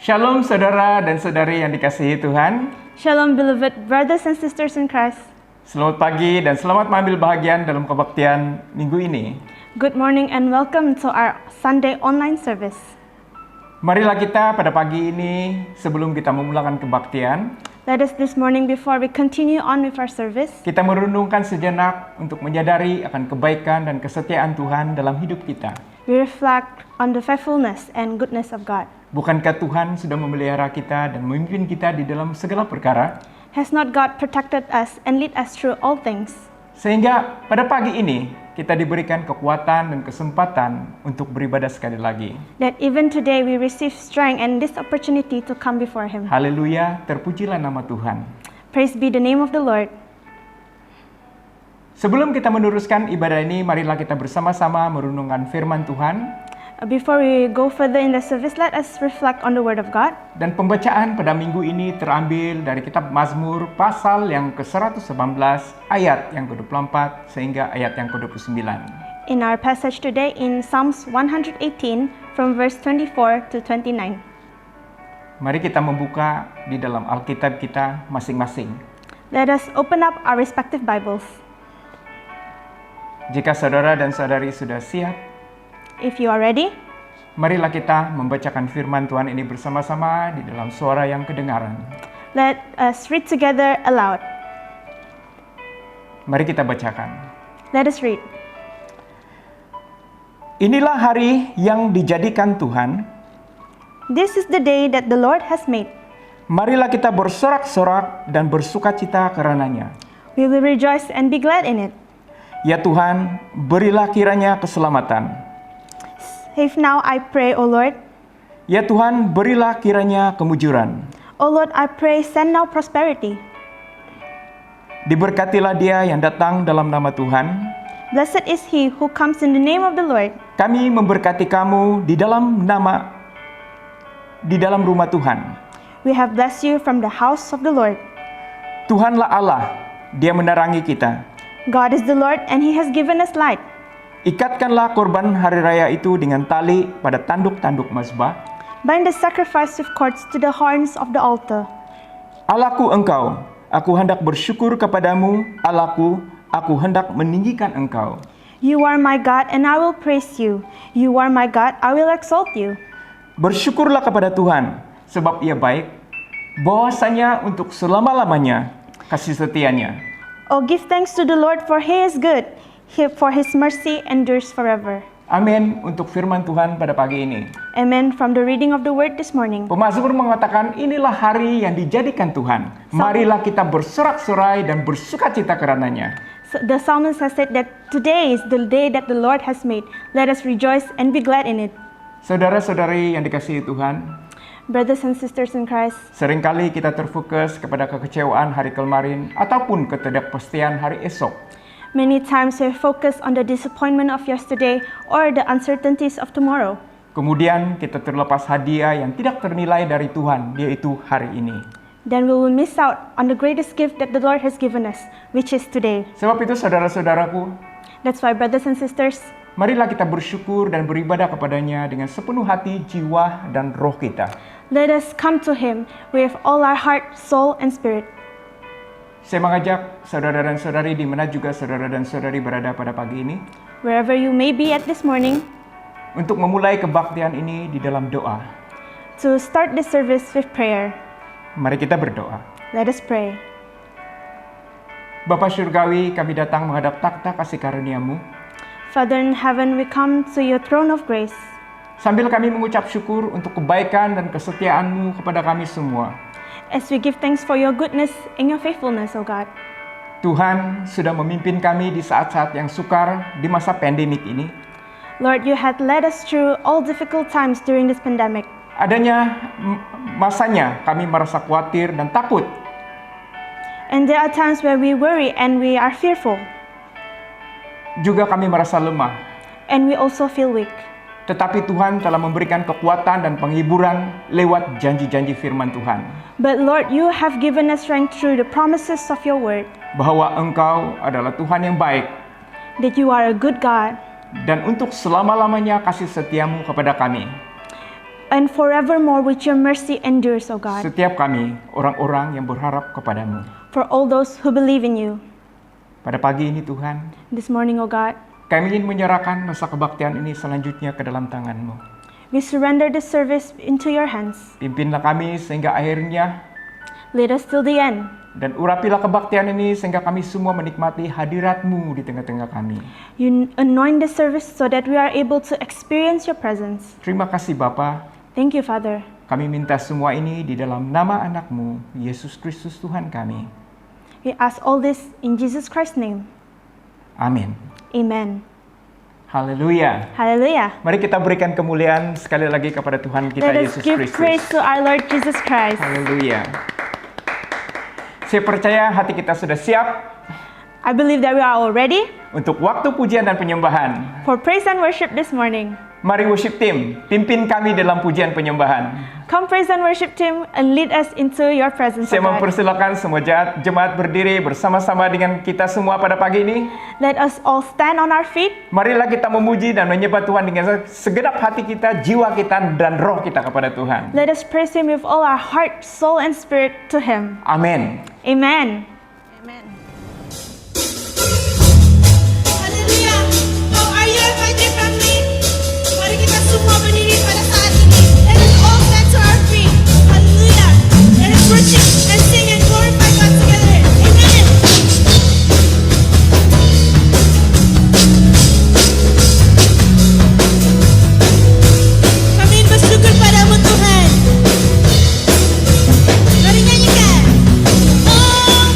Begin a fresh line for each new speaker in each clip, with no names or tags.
Shalom saudara dan saudari yang dikasihi Tuhan.
Shalom, beloved brothers and sisters in Christ.
Selamat pagi dan selamat mengambil bahagian dalam kebaktian minggu ini.
Good morning and welcome to our Sunday online service.
Marilah kita pada pagi ini sebelum kita memulakan kebaktian,
Let us this morning, before we continue on with our service,
kita merenungkan sejenak untuk menyadari akan kebaikan dan kesetiaan Tuhan dalam hidup kita.
we reflect on the faithfulness and goodness of God.
Bukankah Tuhan sudah memelihara kita dan memimpin kita di dalam segala perkara?
Has not God protected us and lead us through all things?
Sehingga pada pagi ini kita diberikan kekuatan dan kesempatan untuk beribadah sekali lagi.
That even today we receive strength and this opportunity to come before Him.
Haleluya, terpujilah nama Tuhan.
Praise be the name of the Lord.
Sebelum kita meneruskan ibadah ini, marilah kita bersama-sama merenungkan firman Tuhan.
Before we go further in the service, let us reflect on the Word of God.
Dan pembacaan pada minggu ini terambil dari kitab Mazmur pasal yang ke-118 ayat yang ke-24 sehingga ayat yang ke-29.
In our passage today in Psalms 118 from verse 24 to 29.
Mari kita membuka di dalam Alkitab kita masing-masing.
Let us open up our respective Bibles.
Jika saudara dan saudari sudah siap,
If you are ready,
marilah kita membacakan firman Tuhan ini bersama-sama di dalam suara yang kedengaran.
let us read together aloud.
Mari kita bacakan.
Let us read.
Inilah hari yang dijadikan Tuhan.
This is the day that the Lord has made.
Marilah kita bersorak-sorak dan bersukacita karenanya.
We will rejoice and be glad in it.
Ya Tuhan, berilah kiranya keselamatan.
Save now, I pray, O Lord.
Ya Tuhan, berilah kiranya kemujuran.
O Lord, I pray, send now prosperity.
Diberkatilah dia yang datang dalam nama Tuhan.
Blessed is he who comes in the name of the Lord.
Kami memberkati kamu di dalam rumah Tuhan.
We have blessed you from the house of the Lord.
Tuhanlah Allah, dia menerangi kita.
God is the Lord and he has given us light.
Ikatkanlah korban hari raya itu dengan tali pada tanduk-tanduk mazbah.
Bind the sacrifice with cords to the horns of the altar.
Allahku engkau, aku hendak bersyukur kepadamu. Allahku, aku hendak meninggikan engkau.
You are my God and I will praise you. You are my God, I will exalt you.
Bersyukurlah kepada Tuhan, sebab ia baik. Bahwasanya untuk selama-lamanya kasih setianya.
Oh, give thanks to the Lord for he is good. For his mercy endures forever.
Amin untuk firman Tuhan pada pagi ini.
Amen from the reading of the word this morning.
Pemazmur mengatakan inilah hari yang dijadikan Tuhan. Marilah kita bersorak-sorai dan bersukacita karenanya.
So the psalmist has said that today is the day that the Lord has made. Let us rejoice and be glad in it.
Saudara-saudari yang dikasihi Tuhan,
Brothers and sisters in Christ,
seringkali kita terfokus kepada kekecewaan hari kemarin ataupun ketidakpastian hari esok.
many times we focus on the disappointment of yesterday or the uncertainties of tomorrow.
Kemudian kita terlepas hadiah yang tidak ternilai dari Tuhan, yaitu hari ini.
Then we will miss out on the greatest gift that the Lord has given us, which is today.
Sebab itu saudara-saudaraku,
That's why, brothers and sisters,
marilah kita bersyukur dan beribadah kepadanya dengan sepenuh hati, jiwa, dan roh kita.
let us come to him with all our heart, soul, and spirit.
Saya mengajak saudara dan saudari di mana juga saudara dan saudari berada pada pagi ini
Wherever you may be at this morning,
untuk memulai kebaktian ini di dalam doa.
to start this service with prayer.
Mari kita berdoa.
Let us pray.
Bapa Surgawi, kami datang menghadap takhta kasih karunia-Mu
Father in heaven, we come to your throne of grace
sambil kami mengucap syukur untuk kebaikan dan kesetiaan-Mu kepada kami semua.
as we give thanks for your goodness and your faithfulness, O God.
Tuhan sudah memimpin kami di saat-saat yang sukar di masa pandemik ini.
Lord, you had led us through all difficult times during this pandemic.
Adanya masanya kami merasa khawatir dan takut.
And there are times where we worry and we are fearful.
Juga kami merasa lemah.
And we also feel weak.
Tetapi Tuhan telah memberikan kekuatan dan penghiburan lewat janji-janji firman Tuhan.
But Lord, you have given us strength through the promises of your word.
Bahwa Engkau adalah Tuhan yang baik.
That you are a good God.
Dan untuk selama-lamanya kasih setiamu kepada kami.
and forevermore with your mercy endures, O God,
Setiap kami, orang-orang yang berharap kepadamu.
for all those who believe in you.
Pada pagi ini Tuhan,
This morning, O God,
kami ingin menyerahkan masa kebaktian ini selanjutnya ke dalam tangan-Mu.
we surrender this service into your hands.
Pimpinlah kami sehingga akhirnya,
Lead us till the end.
dan urapilah kebaktian ini sehingga kami semua menikmati hadirat-Mu di tengah-tengah kami.
You anoint this service so that we are able to experience your presence.
Terima kasih Bapa.
Thank you, Father.
Kami minta semua ini di dalam nama anak-Mu, Yesus Kristus Tuhan kami.
We ask all this in Jesus Christ's name.
Amin.
Amen.
Haleluya.
Hallelujah.
Mari kita berikan kemuliaan sekali lagi kepada Tuhan kita
Let us
Yesus
give praise
Kristus.
to our Lord Jesus Christ.
Haleluya. Saya percaya hati kita sudah siap
I believe that we are all ready
untuk waktu pujian dan penyembahan.
for praise and worship this morning.
Mari worship team, pimpin kami dalam pujian penyembahan.
Come praise and worship team and lead us into your presence,
Saya
O God.
mempersilakan semua jemaat berdiri bersama-sama dengan kita semua pada pagi ini.
Let us all stand on our feet.
Marilah kita memuji dan menyembah Tuhan dengan segenap hati kita, jiwa kita, dan roh kita kepada Tuhan.
Let us praise Him with all our heart, soul, and spirit to Him.
Amin.
Amen.
Haleluya. Oh, are you excited family? Mari kita semua berdiri pada saat ini. Let us all stand to our feet. Haleluya. Let us worship and sing and glorify God together. Amen. Kami bersyukur padamu Tuhan. Mari nyanyikan. Oh,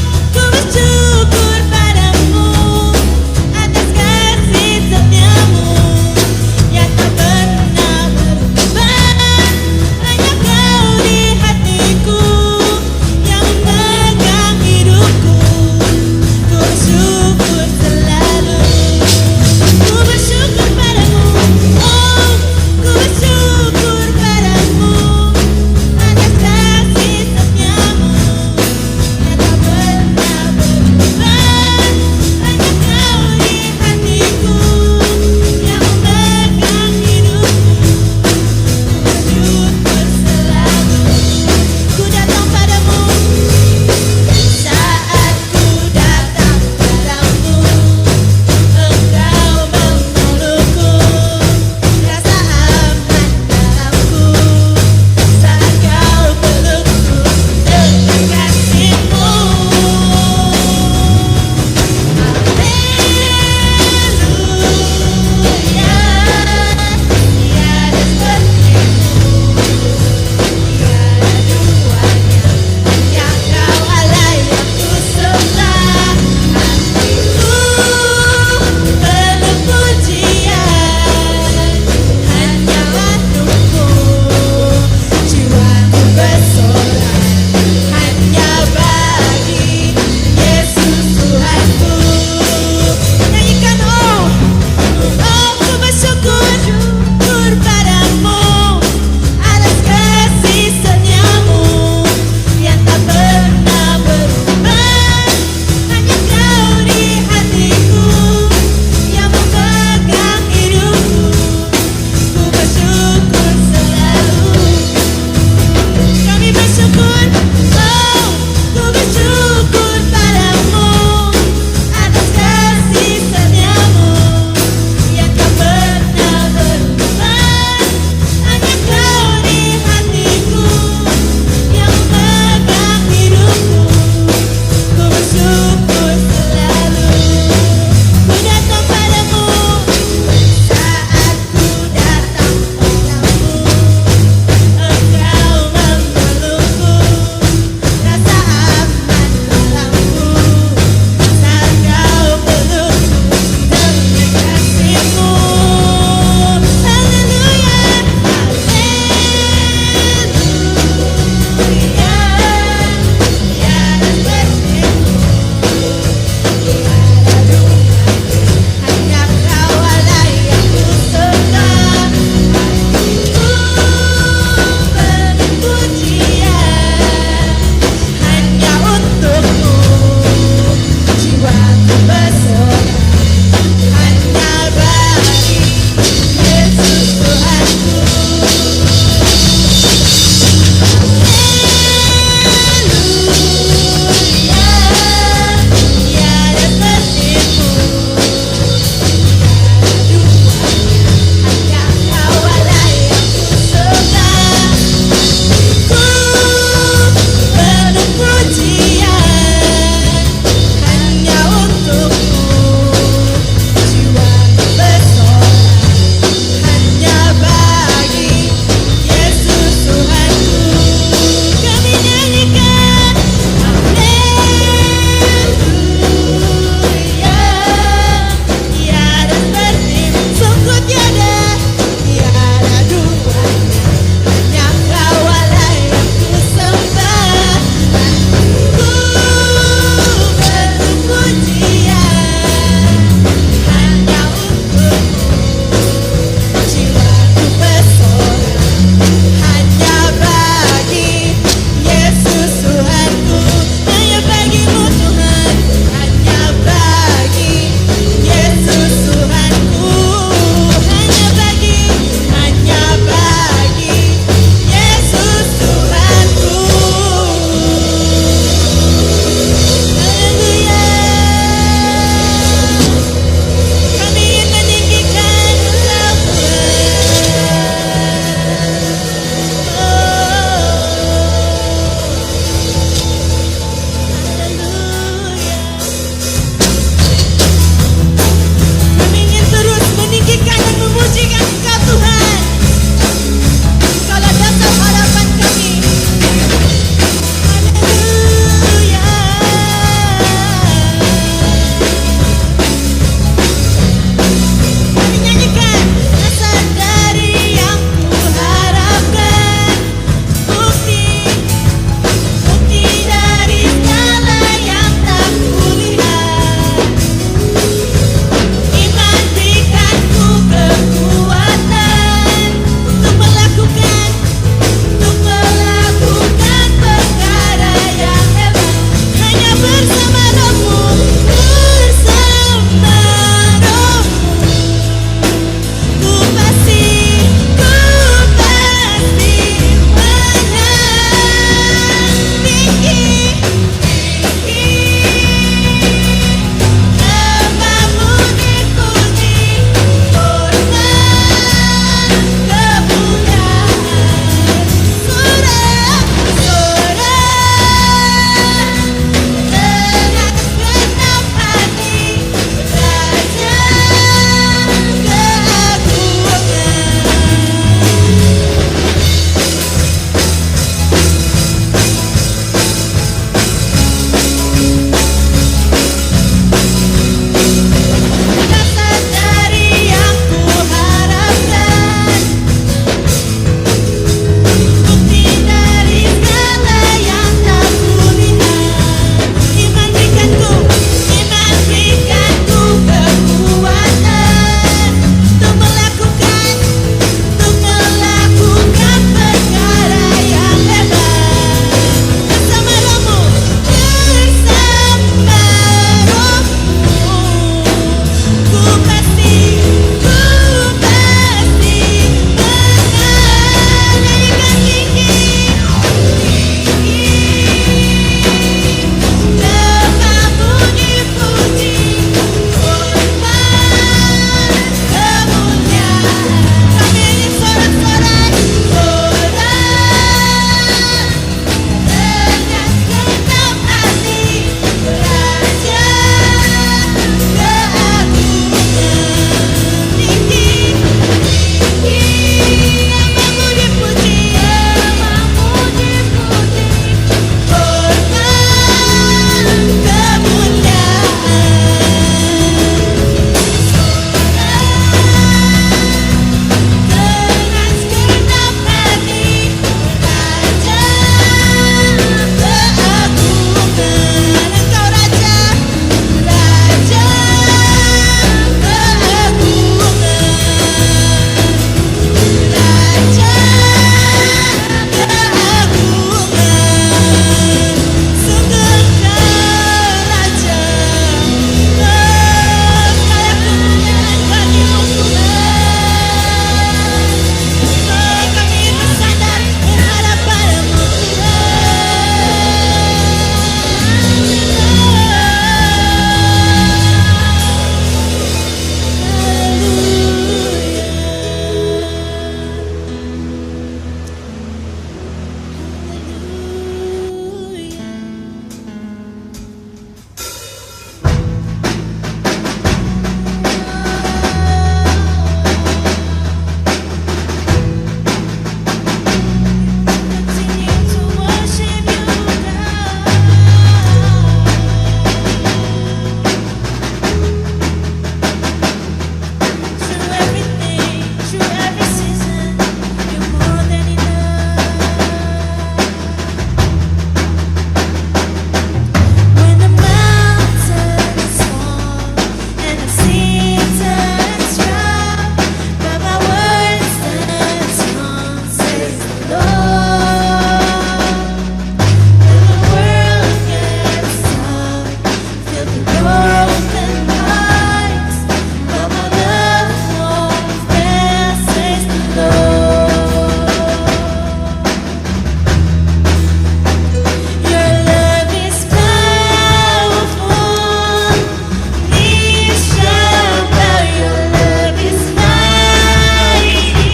Your open arms, come on, love won't fail, says the Lord. Your love is powerful, knees shall bow. Your love is mighty,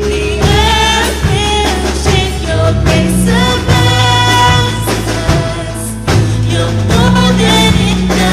the earth will shake. Your grace abounds us. You're more than enough.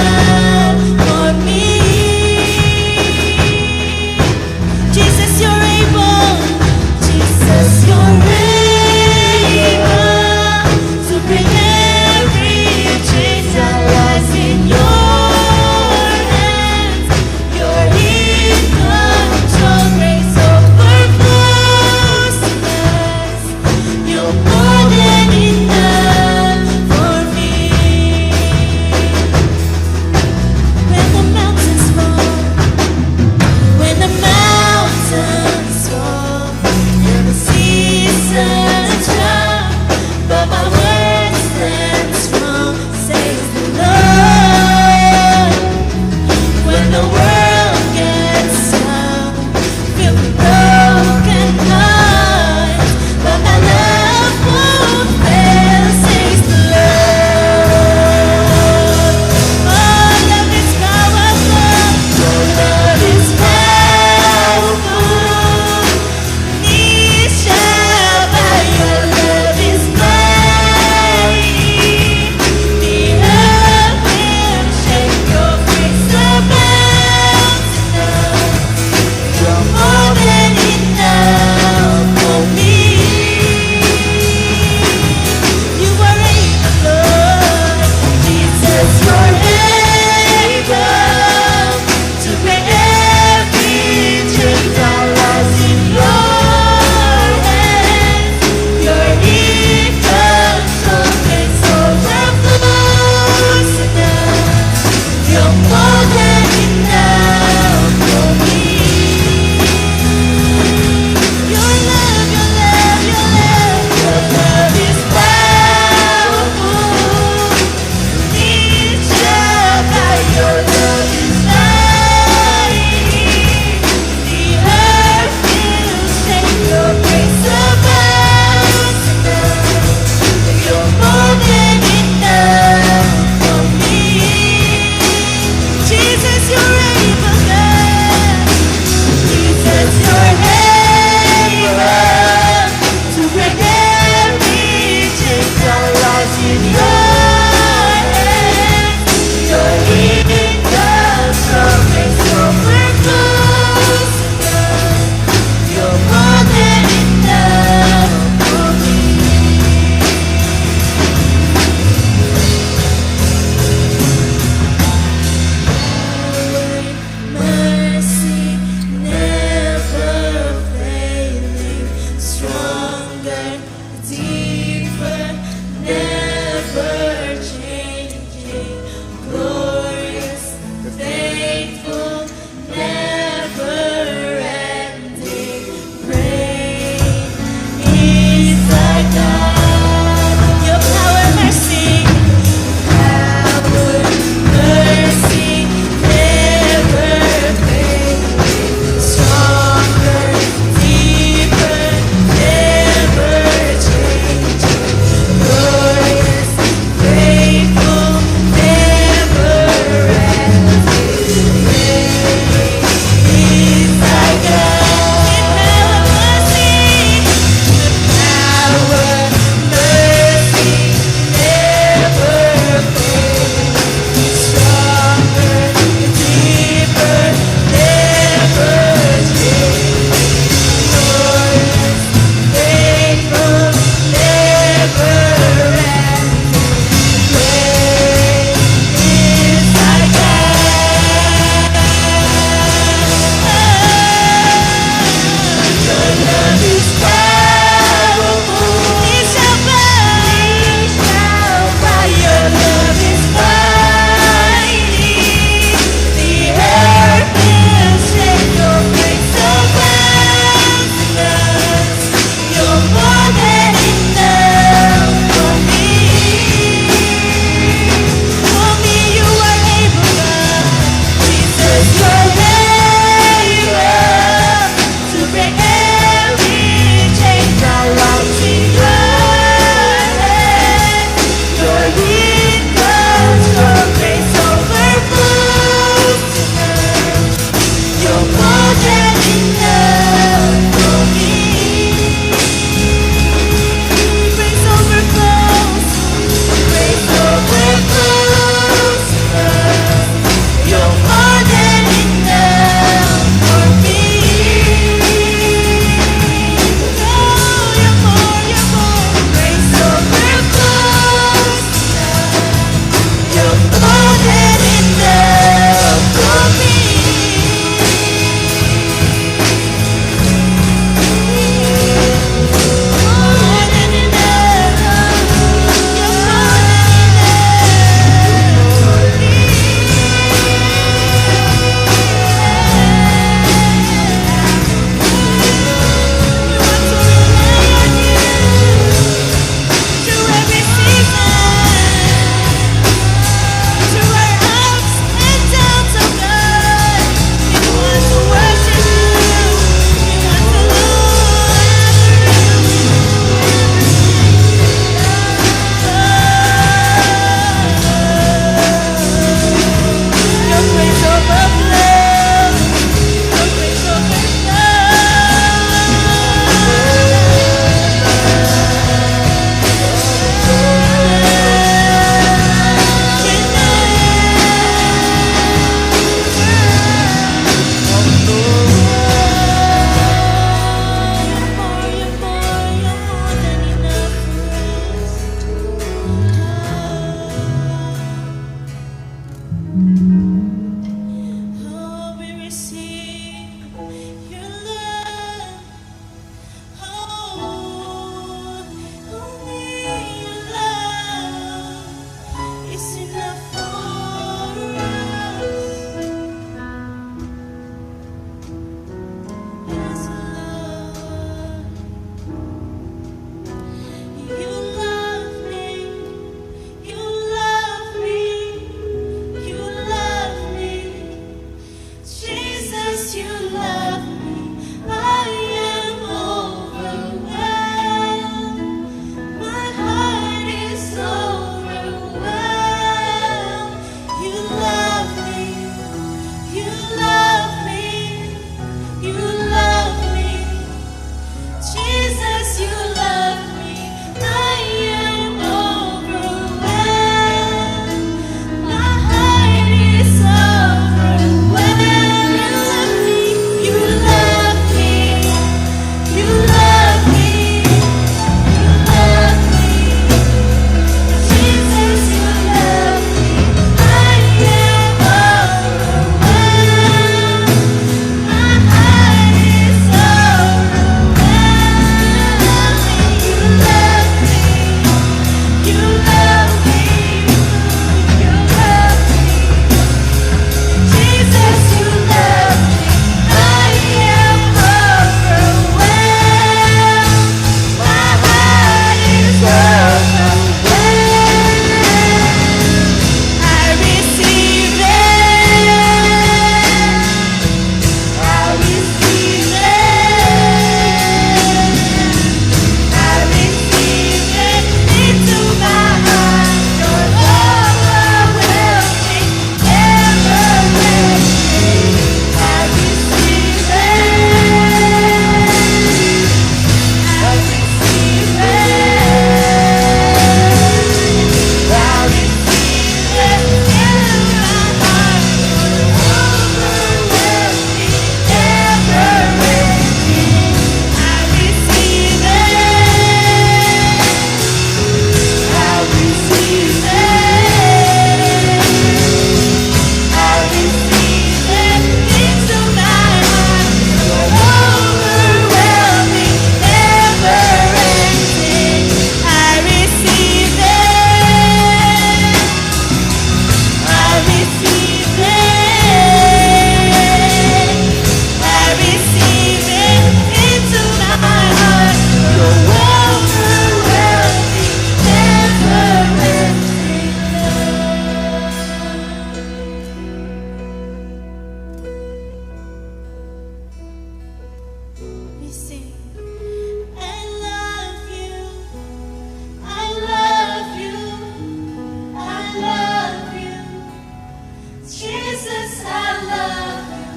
Jesus, I love you.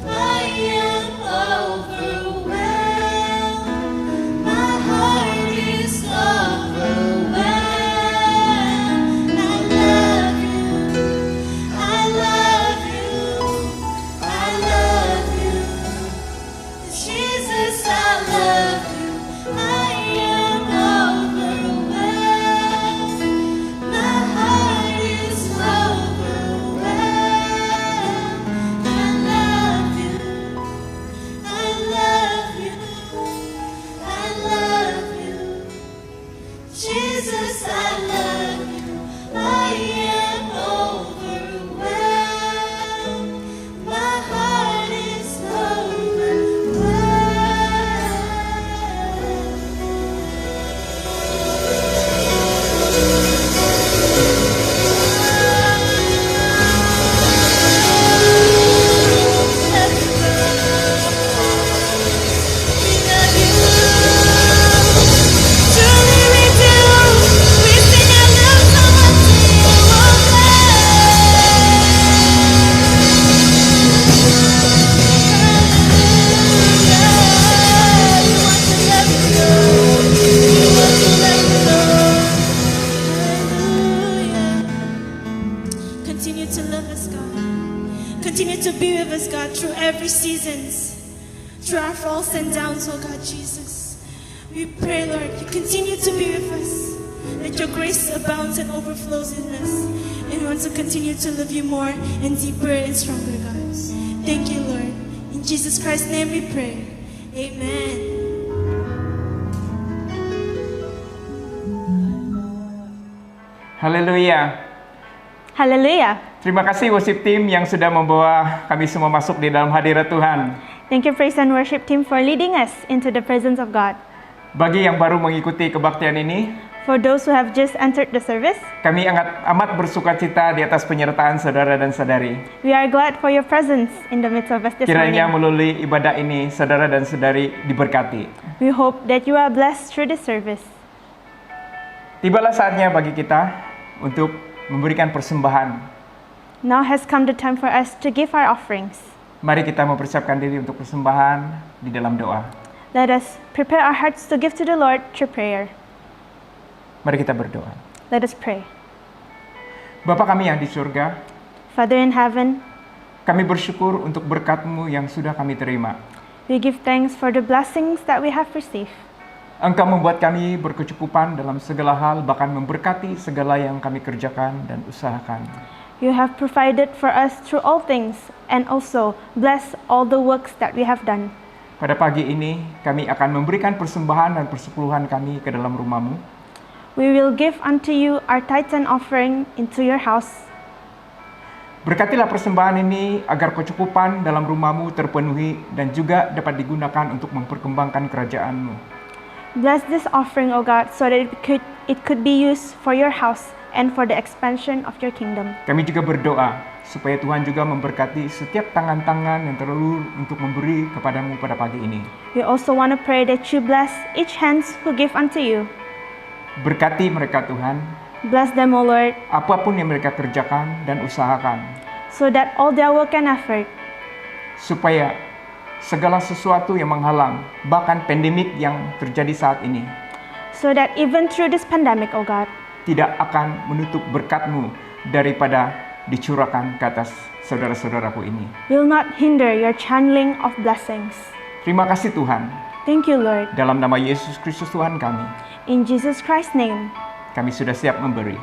I am overwhelmed. My heart is overwhelmed. I love you. I love you. I love you. Jesus, I love you. I am overwhelmed. My heart is overwhelmed. I love you. I love you. I love you. Jesus, I love you. I am overwhelmed. My heart is Truly we do. We sing our love song to you, Continue to love us, God. Continue to be with us, God, through every seasons, through our falls and downs, oh God, Jesus. We pray, Lord, you continue to be with us. Let your grace abounds and overflows in us. And we want to continue to love you more and deeper and stronger, God. Thank you, Lord. In Jesus Christ's name we pray. Amen.
Haleluya.
Hallelujah.
Terima kasih worship team yang sudah membawa kami semua masuk di dalam hadirat Tuhan.
Thank you, praise and worship team, for leading us into the presence of God.
Bagi yang baru mengikuti kebaktian ini,
For those who have just entered the service,
kami amat bersuka cita di atas penyertaan saudara dan saudari.
we are glad for your presence in the midst of us this
Kiranya
morning.
melalui ibadah ini, saudara dan saudari diberkati.
We hope that you are blessed through this service.
Tibalah saatnya bagi kita untuk memberikan persembahan.
Now has come the time for us to give our offerings.
Mari kita mempersiapkan diri untuk persembahan di dalam doa.
Let us prepare our hearts to give to the Lord through prayer.
Mari kita berdoa.
Let us pray.
Bapa kami yang di surga,
Father in heaven,
kami bersyukur untuk berkat-Mu yang sudah kami terima.
we give thanks for the blessings that we have received.
Engkau membuat kami berkecukupan dalam segala hal, bahkan memberkati segala yang kami kerjakan dan usahakan.
You have provided for us through all things and also bless all the works that we have done.
Pada pagi ini, kami akan memberikan persembahan dan persepuluhan kami ke dalam rumah-Mu.
We will give unto you our tithes and offering into your house.
Berkatilah persembahan ini agar kecukupan dalam rumah-Mu terpenuhi dan juga dapat digunakan untuk memperkembangkan kerajaan-Mu.
Bless this offering, O God, so that it could be used for your house and for the expansion of your kingdom.
Kami juga berdoa supaya Tuhan juga memberkati setiap tangan-tangan yang terulur untuk memberi kepadamu pada pagi ini.
We also want to pray that you bless each hands who give unto you.
Berkati mereka Tuhan,
Bless them, O Lord,
apapun yang mereka kerjakan dan usahakan,
so that all their work and effort,
supaya segala sesuatu yang menghalang, bahkan pandemik yang terjadi saat ini,
so that even through this pandemic, O God,
tidak akan menutup berkat-Mu daripada dicurahkan ke atas saudara-saudaraku ini.
will not hinder your channeling of blessings.
Terima kasih Tuhan.
Thank you, Lord.
Dalam nama Yesus Kristus Tuhan kami,
In Jesus Christ's name,
kami sudah siap memberi.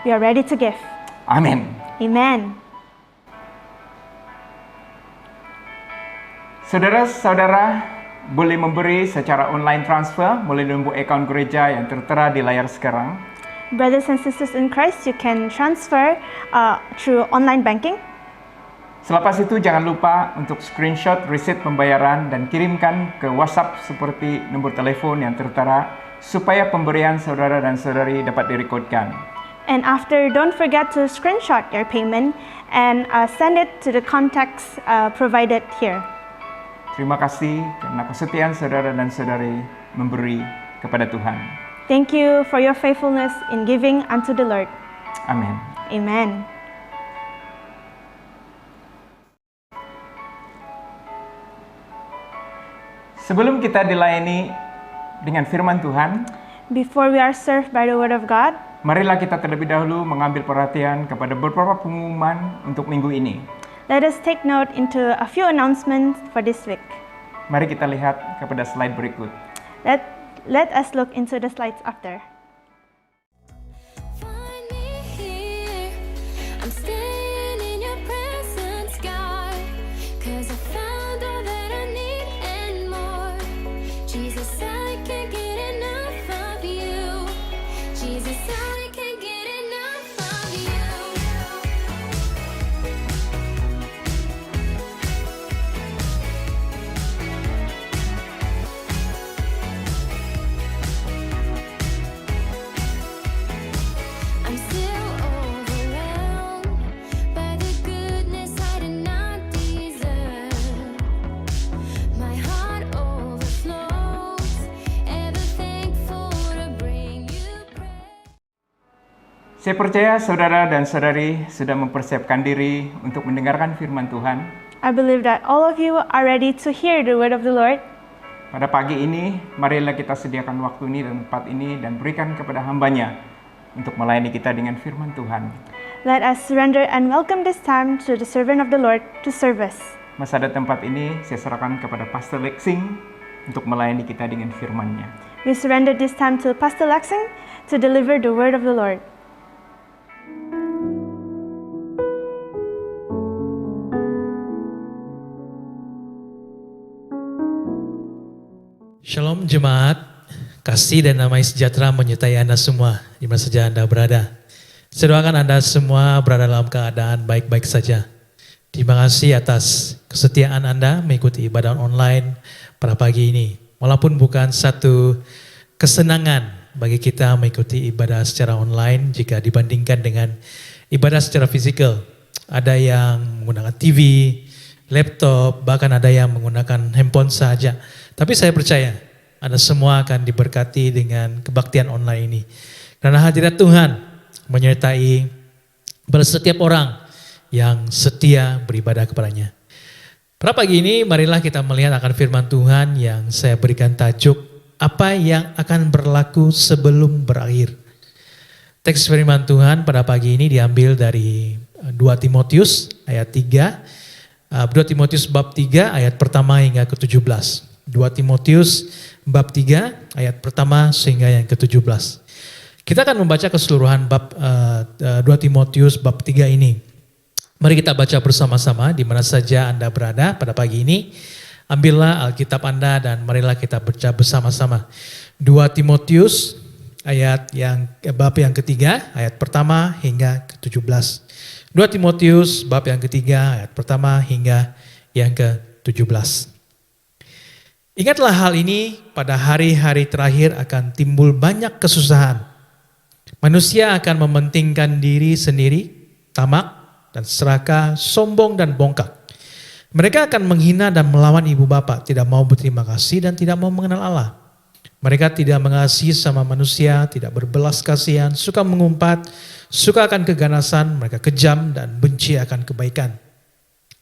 we are ready to give.
Amin.
Amen.
Saudara-saudara boleh memberi secara online transfer melalui nombor akaun gereja yang tertera di layar sekarang.
Brothers and sisters in Christ, you can transfer through online banking.
Selepas itu jangan lupa untuk screenshot resit pembayaran dan kirimkan ke WhatsApp seperti nomor telepon yang tertera supaya pemberian saudara dan saudari dapat direkodkan.
And after, don't forget to screenshot your payment and send it to the contacts provided here.
Terima kasih karena kesetiaan saudara dan saudari memberi kepada Tuhan.
Thank you for your faithfulness in giving unto the Lord.
Amin.
Amen.
Saudara-saudara, boleh memberi secara online transfer melalui nombor akaun gereja yang tertera di layar sekarang. Selepas itu jangan lupa untuk screenshot resit pembayaran dan kirimkan ke WhatsApp seperti nomor telepon yang tertera supaya pemberian saudara dan saudari dapat direkodkan.
Amen.
Sebelum kita dilayani dengan firman Tuhan,
before we are served by the Word of God,
marilah kita terlebih dahulu mengambil perhatian kepada beberapa pengumuman untuk minggu ini.
let us take note into a few announcements for this week.
Mari kita lihat kepada slide berikut.
Let us look into the slides after.
Find me here. I'm staying in your presence, God. 'Cause I found all that I need and more. Jesus, I can't get enough of you. Jesus, I can't get enough of you. I'm still overwhelmed by the goodness I did not deserve. My heart overflows, ever thankful to bring you praise.
Saya percaya saudara dan saudari sudah mempersiapkan diri untuk mendengarkan firman Tuhan.
I believe that all of you are ready to hear the word of the Lord.
Pada pagi ini, marilah kita sediakan waktu ini dan tempat ini dan berikan kepada hamba-Nya untuk melayani kita dengan firman Tuhan.
Let us surrender and welcome this time to the servant of the Lord to serve us.
Masa dan tempat ini saya serahkan kepada Pastor Lexing untuk melayani kita dengan firman-Nya.
We surrender this time to Pastor Lexing to deliver the word of the Lord.
Shalom jemaat, kasih dan damai sejahtera menyertai Anda semua di mana saja Anda berada. Saya doakan Anda semua berada dalam keadaan baik-baik saja. Terima kasih atas kesetiaan Anda mengikuti ibadah online pada pagi ini. Walaupun bukan satu kesenangan bagi kita mengikuti ibadah secara online jika dibandingkan dengan ibadah secara fisikal. Ada yang menggunakan TV, laptop, bahkan ada yang menggunakan handphone saja. Tapi saya percaya Anda semua akan diberkati dengan kebaktian online ini. Karena hadirat Tuhan menyertai pada setiap orang yang setia beribadah kepadanya. Pada pagi ini marilah kita melihat akan firman Tuhan yang saya berikan tajuk, apa yang akan berlaku sebelum berakhir. Teks firman Tuhan pada pagi ini diambil dari 2 Timotius ayat 3, 2 Timotius bab 3 ayat pertama hingga ke-17. 2 Timotius bab 3 ayat pertama sehingga yang ke-17. Kita akan membaca keseluruhan bab 2 Timotius bab 3 ini. Mari kita baca bersama-sama di mana saja Anda berada pada pagi ini. Ambillah Alkitab Anda dan marilah kita baca bersama-sama. 2 Timotius bab yang ketiga ayat pertama hingga ke-17. 2 Timotius bab yang ketiga ayat pertama hingga yang ke-17. Ingatlah hal ini, pada hari-hari terakhir akan timbul banyak kesusahan. Manusia akan mementingkan diri sendiri, tamak dan serakah, sombong dan bongkak. Mereka akan menghina dan melawan ibu bapa, tidak mau berterima kasih dan tidak mau mengenal Allah. Mereka tidak mengasihi sama manusia, tidak berbelas kasihan, suka mengumpat, suka akan keganasan, mereka kejam dan benci akan kebaikan.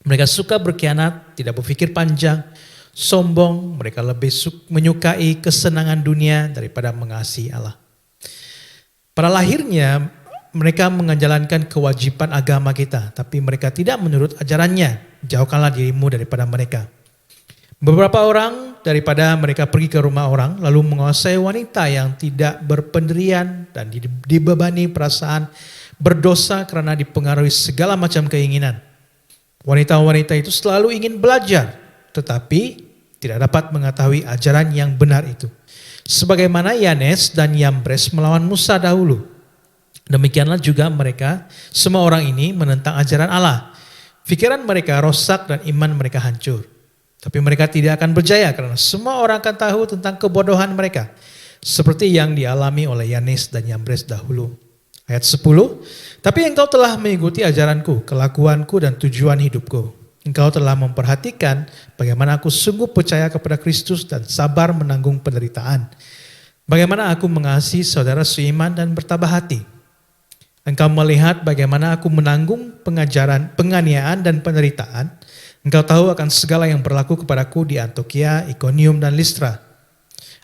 Mereka suka berkhianat, tidak berpikir panjang, sombong, mereka lebih menyukai kesenangan dunia daripada mengasihi Allah. Pada lahirnya mereka menjalankan kewajiban agama kita, tapi mereka tidak menurut ajarannya. Jauhkanlah dirimu daripada mereka. Beberapa orang daripada mereka pergi ke rumah orang, lalu menguasai wanita yang tidak berpendirian dan dibebani perasaan berdosa karena dipengaruhi segala macam keinginan. Wanita-wanita itu selalu ingin belajar, tetapi tidak dapat mengetahui ajaran yang benar itu. Sebagaimana Yanes dan Yambres melawan Musa dahulu. Demikianlah juga mereka, semua orang ini menentang ajaran Allah. Pikiran mereka rosak dan iman mereka hancur. Tapi mereka tidak akan berjaya karena semua orang akan tahu tentang kebodohan mereka. Seperti yang dialami oleh Yanes dan Yambres dahulu. Ayat 10, tapi engkau telah mengikuti ajaranku, kelakuanku dan tujuan hidupku. Engkau telah memperhatikan bagaimana aku sungguh percaya kepada Kristus dan sabar menanggung penderitaan. Bagaimana aku mengasihi saudara seiman dan bertabah hati. Engkau melihat bagaimana aku menanggung penganiayaan dan penderitaan, Engkau tahu akan segala yang berlaku kepadaku di Antiokhia, Ikonium, dan Listra.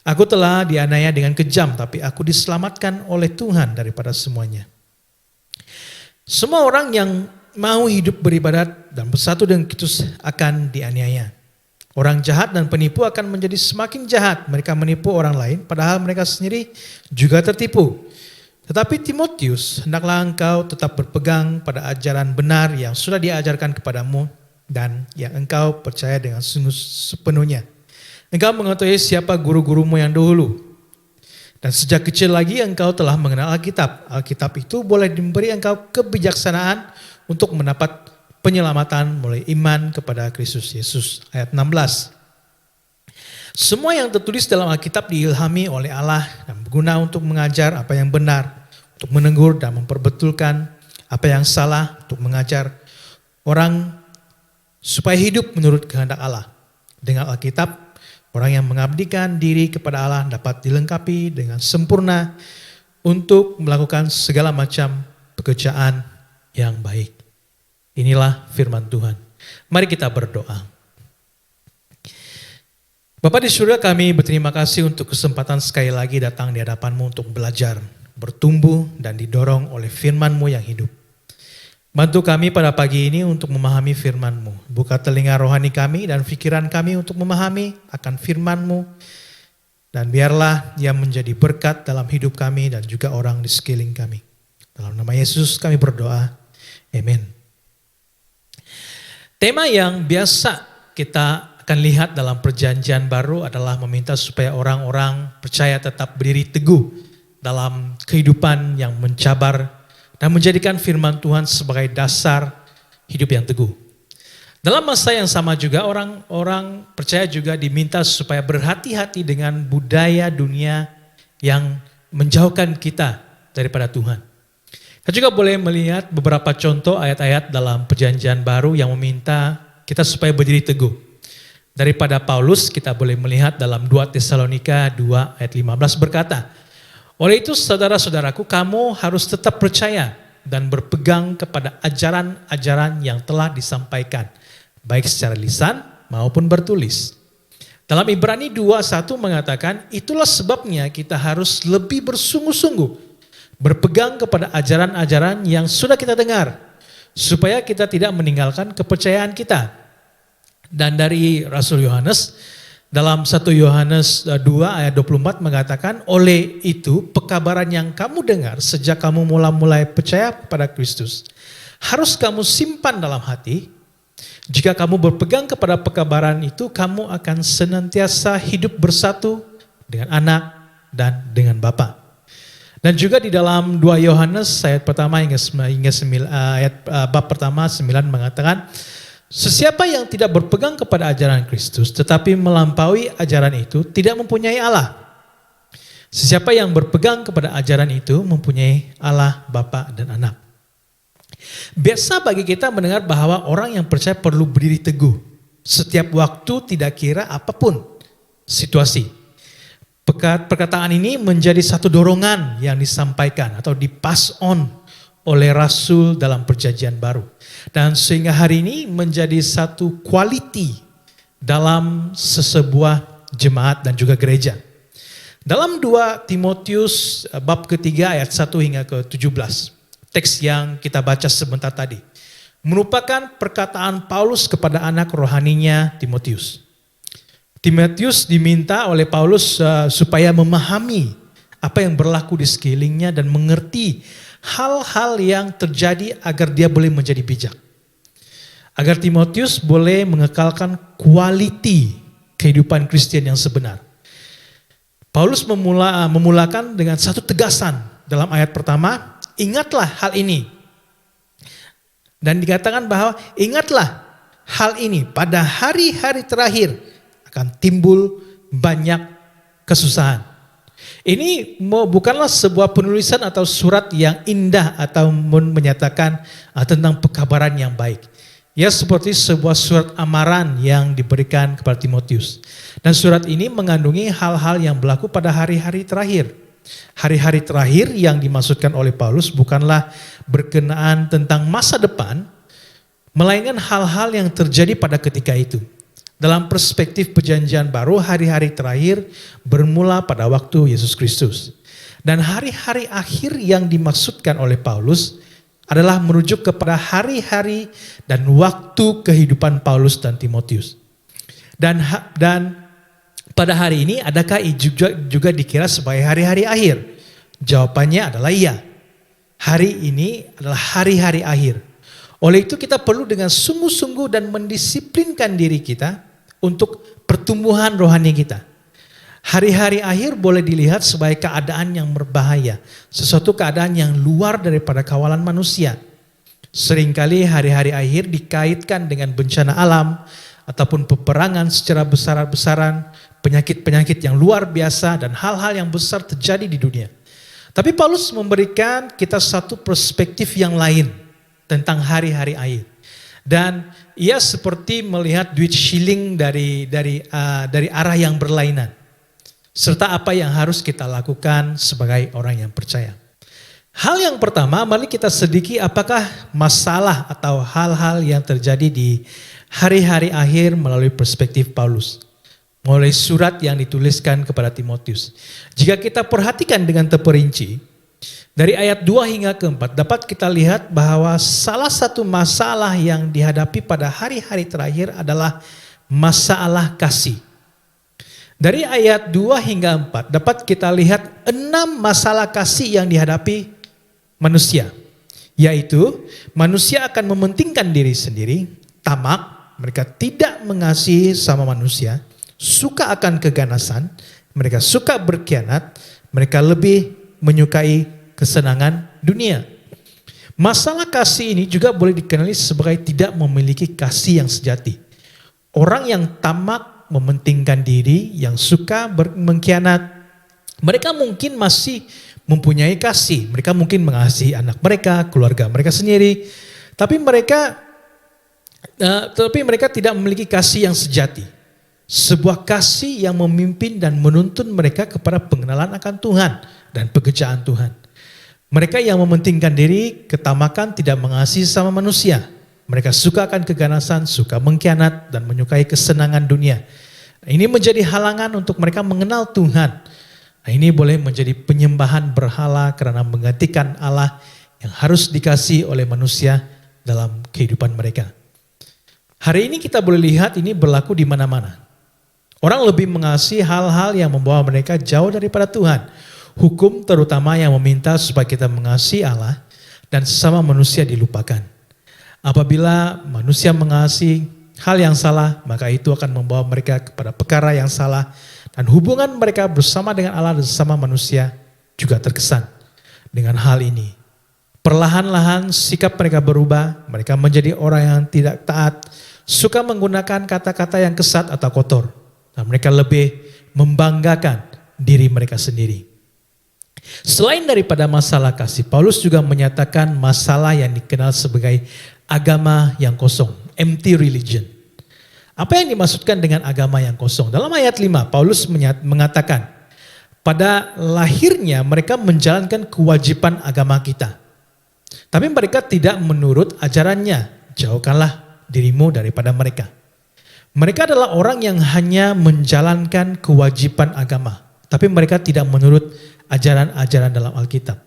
Aku telah dianiaya dengan kejam, tapi aku diselamatkan oleh Tuhan daripada semuanya. Semua orang yang mau hidup beribadat dan bersatu dengan Kristus akan dianiaya. Orang jahat dan penipu akan menjadi semakin jahat. Mereka menipu orang lain, padahal mereka sendiri juga tertipu. Tetapi Timotius, hendaklah engkau tetap berpegang pada ajaran benar yang sudah diajarkan kepadamu dan yang engkau percaya dengan sungguh sepenuhnya. Engkau mengetahui siapa guru-gurumu yang dahulu. Dan sejak kecil lagi engkau telah mengenal Alkitab. Alkitab itu boleh memberi engkau kebijaksanaan untuk mendapat penyelamatan melalui iman kepada Kristus Yesus. Ayat 16. Semua yang tertulis dalam Alkitab diilhami oleh Allah dan berguna untuk mengajar apa yang benar, untuk menegur dan memperbetulkan apa yang salah, untuk mengajar orang supaya hidup menurut kehendak Allah. Dengan Alkitab, orang yang mengabdikan diri kepada Allah dapat dilengkapi dengan sempurna untuk melakukan segala macam pekerjaan yang baik. Inilah firman Tuhan. Mari kita berdoa. Bapa di surga, kami berterima kasih untuk kesempatan sekali lagi datang di hadapan-Mu untuk belajar, bertumbuh dan didorong oleh firman-Mu yang hidup. Bantu kami pada pagi ini untuk memahami firman-Mu. Buka telinga rohani kami dan pikiran kami untuk memahami akan firman-Mu. Dan biarlah ia menjadi berkat dalam hidup kami dan juga orang di sekeliling kami. Dalam nama Yesus kami berdoa. Amin. Tema yang biasa kita akan lihat dalam perjanjian baru adalah meminta supaya orang-orang percaya tetap berdiri teguh dalam kehidupan yang mencabar dan menjadikan firman Tuhan sebagai dasar hidup yang teguh. Dalam masa yang sama juga orang-orang percaya juga diminta supaya berhati-hati dengan budaya dunia yang menjauhkan kita daripada Tuhan. Kita juga boleh melihat beberapa contoh ayat-ayat dalam perjanjian baru yang meminta kita supaya berdiri teguh. Daripada Paulus kita boleh melihat dalam 2 Tesalonika 2 ayat 15 berkata, oleh itu saudara-saudaraku, kamu harus tetap percaya dan berpegang kepada ajaran-ajaran yang telah disampaikan, baik secara lisan maupun bertulis. Dalam Ibrani 2:1 mengatakan, itulah sebabnya kita harus lebih bersungguh-sungguh berpegang kepada ajaran-ajaran yang sudah kita dengar, supaya kita tidak meninggalkan kepercayaan kita. Dan dari Rasul Yohanes, dalam 1 Yohanes 2 ayat 24 mengatakan, oleh itu pekabaran yang kamu dengar sejak kamu mulai percaya kepada Kristus, harus kamu simpan dalam hati. Jika kamu berpegang kepada pekabaran itu, kamu akan senantiasa hidup bersatu dengan anak dan dengan Bapa. Dan juga di dalam 2 Yohanes ayat pertama hingga 9, ayat bab pertama 9 mengatakan, sesiapa yang tidak berpegang kepada ajaran Kristus tetapi melampaui ajaran itu tidak mempunyai Allah. Sesiapa yang berpegang kepada ajaran itu mempunyai Allah, Bapa dan Anak. Biasa bagi kita mendengar bahwa orang yang percaya perlu berdiri teguh setiap waktu, tidak kira apapun situasi. Perkataan ini menjadi satu dorongan yang disampaikan atau dipass on oleh Rasul dalam perjanjian baru. Dan sehingga hari ini menjadi satu quality dalam sesebuah jemaat dan juga gereja. Dalam 2 Timotius bab ketiga ayat 1 hingga ke-17, teks yang kita baca sebentar tadi, merupakan perkataan Paulus kepada anak rohaninya Timotius. Timotius diminta oleh Paulus supaya memahami apa yang berlaku di sekelilingnya dan mengerti hal-hal yang terjadi agar dia boleh menjadi bijak. Agar Timotius boleh mengekalkan quality kehidupan Kristen yang sebenar. Paulus memulakan dengan satu tegasan dalam ayat pertama, ingatlah hal ini. Dan dikatakan bahwa ingatlah hal ini pada hari-hari terakhir akan timbul banyak kesusahan. Ini bukanlah sebuah penulisan atau surat yang indah atau menyatakan tentang pekabaran yang baik. Ya, seperti sebuah surat amaran yang diberikan kepada Timotius. Dan surat ini mengandungi hal-hal yang berlaku pada hari-hari terakhir. Hari-hari terakhir yang dimaksudkan oleh Paulus bukanlah berkenaan tentang masa depan, melainkan hal-hal yang terjadi pada ketika itu. Dalam perspektif perjanjian baru, hari-hari terakhir bermula pada waktu Yesus Kristus. Dan hari-hari akhir yang dimaksudkan oleh Paulus adalah merujuk kepada hari-hari dan waktu kehidupan Paulus dan Timotius. Dan pada hari ini adakah juga dikira sebagai hari-hari akhir? Jawabannya adalah iya. Hari ini adalah hari-hari akhir. Oleh itu kita perlu dengan sungguh-sungguh dan mendisiplinkan diri kita untuk pertumbuhan rohani kita. Hari-hari akhir boleh dilihat sebagai keadaan yang berbahaya. Sesuatu keadaan yang luar daripada kawalan manusia. Seringkali hari-hari akhir dikaitkan dengan bencana alam ataupun peperangan secara besar-besaran, penyakit-penyakit yang luar biasa dan hal-hal yang besar terjadi di dunia. Tapi Paulus memberikan kita satu perspektif yang lain tentang hari-hari akhir. Dan ia seperti melihat duit shilling dari arah yang berlainan. Serta apa yang harus kita lakukan sebagai orang yang percaya. Hal yang pertama, mari kita sedikit apakah masalah atau hal-hal yang terjadi di hari-hari akhir melalui perspektif Paulus. Melalui surat yang dituliskan kepada Timotius. Jika kita perhatikan dengan terperinci, dari ayat 2 hingga ke 4 dapat kita lihat bahwa salah satu masalah yang dihadapi pada hari-hari terakhir adalah masalah kasih. Dari ayat 2 hingga 4 dapat kita lihat 6 masalah kasih yang dihadapi manusia. Yaitu manusia akan mementingkan diri sendiri, tamak, mereka tidak mengasihi sama manusia, suka akan keganasan, mereka suka berkhianat, mereka lebih menyukai kesenangan dunia. Masalah kasih ini juga boleh dikenali sebagai tidak memiliki kasih yang sejati. Orang yang tamak, mementingkan diri, yang suka mengkhianat, mereka mungkin masih mempunyai kasih. Mereka mungkin mengasihi anak mereka, keluarga mereka sendiri. Tapi mereka tidak memiliki kasih yang sejati. Sebuah kasih yang memimpin dan menuntun mereka kepada pengenalan akan Tuhan dan pekerjaan Tuhan. Mereka yang mementingkan diri, ketamakan, tidak mengasihi sama manusia. Mereka suka akan keganasan, suka mengkhianat, dan menyukai kesenangan dunia. Ini menjadi halangan untuk mereka mengenal Tuhan. Ini boleh menjadi penyembahan berhala karena menggantikan Allah yang harus dikasihi oleh manusia dalam kehidupan mereka. Hari ini kita boleh lihat ini berlaku di mana-mana. Orang lebih mengasihi hal-hal yang membawa mereka jauh daripada Tuhan. Hukum terutama yang meminta supaya kita mengasihi Allah dan sesama manusia dilupakan. Apabila manusia mengasihi hal yang salah, maka itu akan membawa mereka kepada perkara yang salah. Dan hubungan mereka bersama dengan Allah dan sesama manusia juga terkesan dengan hal ini. Perlahan-lahan sikap mereka berubah, mereka menjadi orang yang tidak taat, suka menggunakan kata-kata yang kesat atau kotor. Dan mereka lebih membanggakan diri mereka sendiri. Selain daripada masalah kasih, Paulus juga menyatakan masalah yang dikenal sebagai agama yang kosong, empty religion. Apa yang dimaksudkan dengan agama yang kosong? Dalam ayat 5, Paulus mengatakan, pada lahirnya mereka menjalankan kewajiban agama kita. Tapi mereka tidak menurut ajarannya, jauhkanlah dirimu daripada mereka. Mereka adalah orang yang hanya menjalankan kewajiban agama, tapi mereka tidak menurut ajaran-ajaran dalam Alkitab.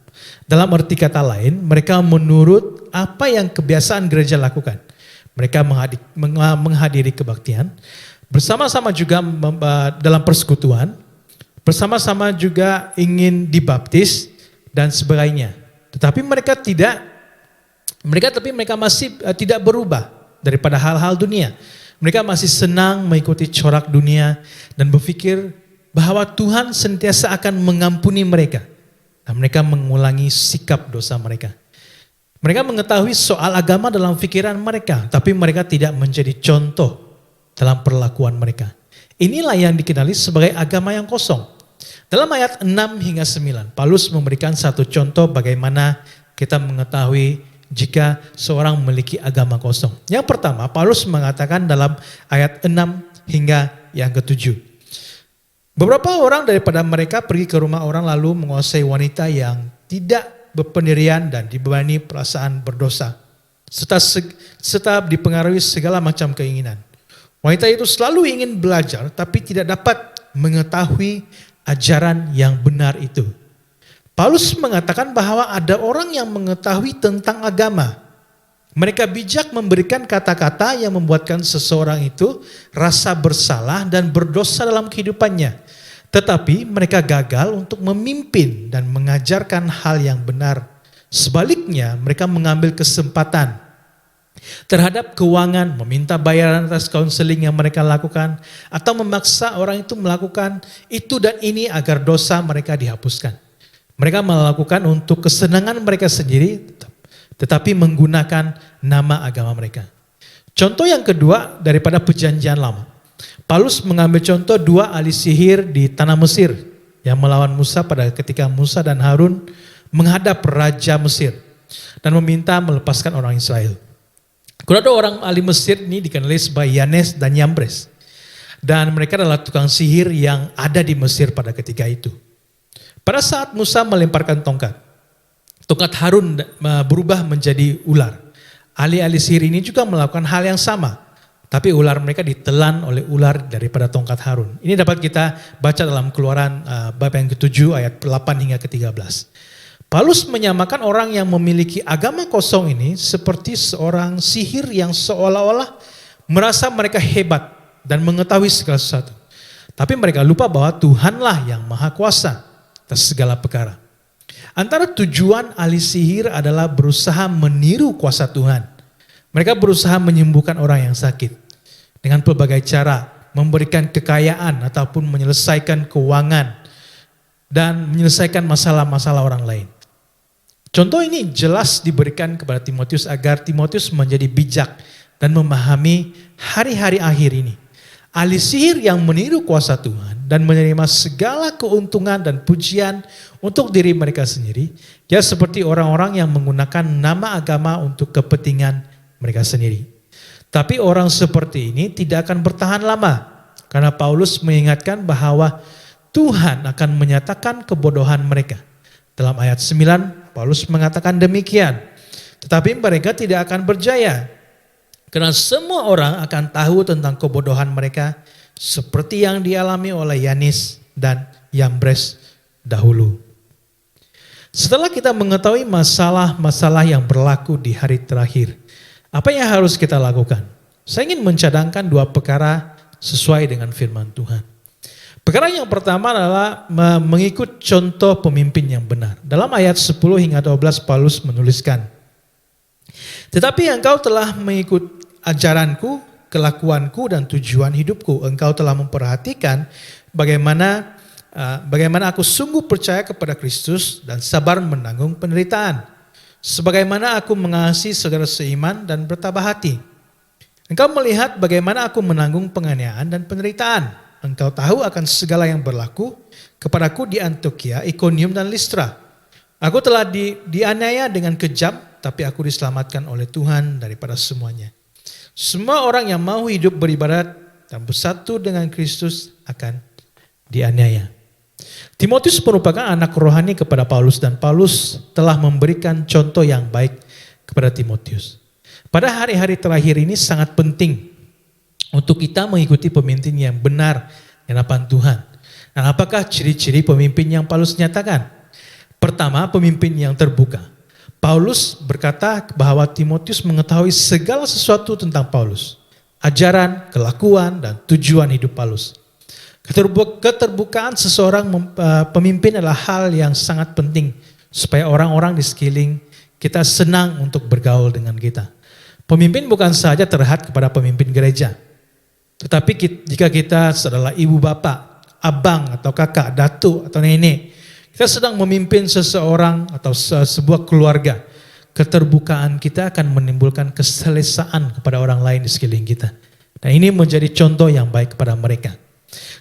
Dalam arti kata lain, mereka menurut apa yang kebiasaan gereja lakukan. Mereka menghadiri kebaktian, bersama-sama juga dalam persekutuan, bersama-sama juga ingin dibaptis dan sebagainya. Tetapi mereka masih tidak berubah daripada hal-hal dunia. Mereka masih senang mengikuti corak dunia dan berpikir bahwa Tuhan sentiasa akan mengampuni mereka. Dan mereka mengulangi sikap dosa mereka. Mereka mengetahui soal agama dalam pikiran mereka, tapi mereka tidak menjadi contoh dalam perlakuan mereka. Inilah yang dikenali sebagai agama yang kosong. Dalam ayat 6 hingga 9, Paulus memberikan satu contoh bagaimana kita mengetahui jika seorang memiliki agama kosong. Yang pertama, Paulus mengatakan dalam ayat 6 hingga yang ke-7. Beberapa orang daripada mereka pergi ke rumah orang lalu menguasai wanita yang tidak berpendirian dan dibebani perasaan berdosa. serta dipengaruhi segala macam keinginan. Wanita itu selalu ingin belajar tapi tidak dapat mengetahui ajaran yang benar itu. Paulus mengatakan bahwa ada orang yang mengetahui tentang agama. Mereka bijak memberikan kata-kata yang membuatkan seseorang itu rasa bersalah dan berdosa dalam kehidupannya. Tetapi mereka gagal untuk memimpin dan mengajarkan hal yang benar. Sebaliknya mereka mengambil kesempatan terhadap keuangan, meminta bayaran atas konseling yang mereka lakukan, atau memaksa orang itu melakukan itu dan ini agar dosa mereka dihapuskan. Mereka melakukan untuk kesenangan mereka sendiri, tetapi menggunakan nama agama mereka. Contoh yang kedua daripada perjanjian lama. Paulus mengambil contoh 2 ahli sihir di tanah Mesir yang melawan Musa pada ketika Musa dan Harun menghadap Raja Mesir dan meminta melepaskan orang Israel. Kedua orang ahli Mesir ini dikenali sebagai Yanes dan Yambres. Dan mereka adalah tukang sihir yang ada di Mesir pada ketika itu. Pada saat Musa melemparkan tongkat Harun berubah menjadi ular. Ahli-ahli sihir ini juga melakukan hal yang sama. Tapi ular mereka ditelan oleh ular daripada tongkat Harun. Ini dapat kita baca dalam Keluaran bab yang ke-7 ayat 8 hingga ke-13. Paulus menyamakan orang yang memiliki agama kosong ini seperti seorang sihir yang seolah-olah merasa mereka hebat dan mengetahui segala sesuatu. Tapi mereka lupa bahwa Tuhanlah yang maha kuasa atas segala perkara. Antara tujuan ahli sihir adalah berusaha meniru kuasa Tuhan. Mereka berusaha menyembuhkan orang yang sakit dengan pelbagai cara, memberikan kekayaan ataupun menyelesaikan keuangan dan menyelesaikan masalah-masalah orang lain. Contoh ini jelas diberikan kepada Timotius agar Timotius menjadi bijak dan memahami hari-hari akhir ini. Ahli sihir yang meniru kuasa Tuhan dan menerima segala keuntungan dan pujian untuk diri mereka sendiri, ya seperti orang-orang yang menggunakan nama agama untuk kepentingan mereka sendiri. Tapi orang seperti ini tidak akan bertahan lama, karena Paulus mengingatkan bahwa Tuhan akan menyatakan kebodohan mereka. Dalam ayat 9, Paulus mengatakan demikian. Tetapi mereka tidak akan berjaya. Karena semua orang akan tahu tentang kebodohan mereka seperti yang dialami oleh Yanis dan Yambres dahulu. Setelah kita mengetahui masalah-masalah yang berlaku di hari terakhir, apa yang harus kita lakukan? Saya ingin mencadangkan 2 perkara sesuai dengan firman Tuhan. Perkara yang pertama adalah mengikut contoh pemimpin yang benar. Dalam ayat 10 hingga 12 Paulus menuliskan, tetapi engkau telah mengikut ajaranku, kelakuanku dan tujuan hidupku. Engkau telah memperhatikan bagaimana aku sungguh percaya kepada Kristus dan sabar menanggung penderitaan. Sebagaimana aku mengasihi saudara seiman dan bertabah hati. Engkau melihat bagaimana aku menanggung penganiayaan dan penderitaan. Engkau tahu akan segala yang berlaku kepadaku di Antiokhia, Ikonium dan Listra. Aku telah dianiaya dengan kejam, tapi aku diselamatkan oleh Tuhan daripada semuanya. Semua orang yang mau hidup beribadat dan bersatu dengan Kristus akan dianiaya. Timotius merupakan anak rohani kepada Paulus dan Paulus telah memberikan contoh yang baik kepada Timotius. Pada hari-hari terakhir ini sangat penting untuk kita mengikuti pemimpin yang benar di hadapan Tuhan. Dan apakah ciri-ciri pemimpin yang Paulus nyatakan? Pertama, pemimpin yang terbuka. Paulus berkata bahwa Timotius mengetahui segala sesuatu tentang Paulus. Ajaran, kelakuan, dan tujuan hidup Paulus. Keterbukaan seseorang pemimpin adalah hal yang sangat penting supaya orang-orang di sekeliling kita senang untuk bergaul dengan kita. Pemimpin bukan saja terlihat kepada pemimpin gereja. Tetapi jika kita adalah ibu bapak, abang atau kakak, datuk atau nenek, kita sedang memimpin seseorang atau sebuah keluarga, keterbukaan kita akan menimbulkan keselesaan kepada orang lain di sekeliling kita. Dan ini menjadi contoh yang baik kepada mereka.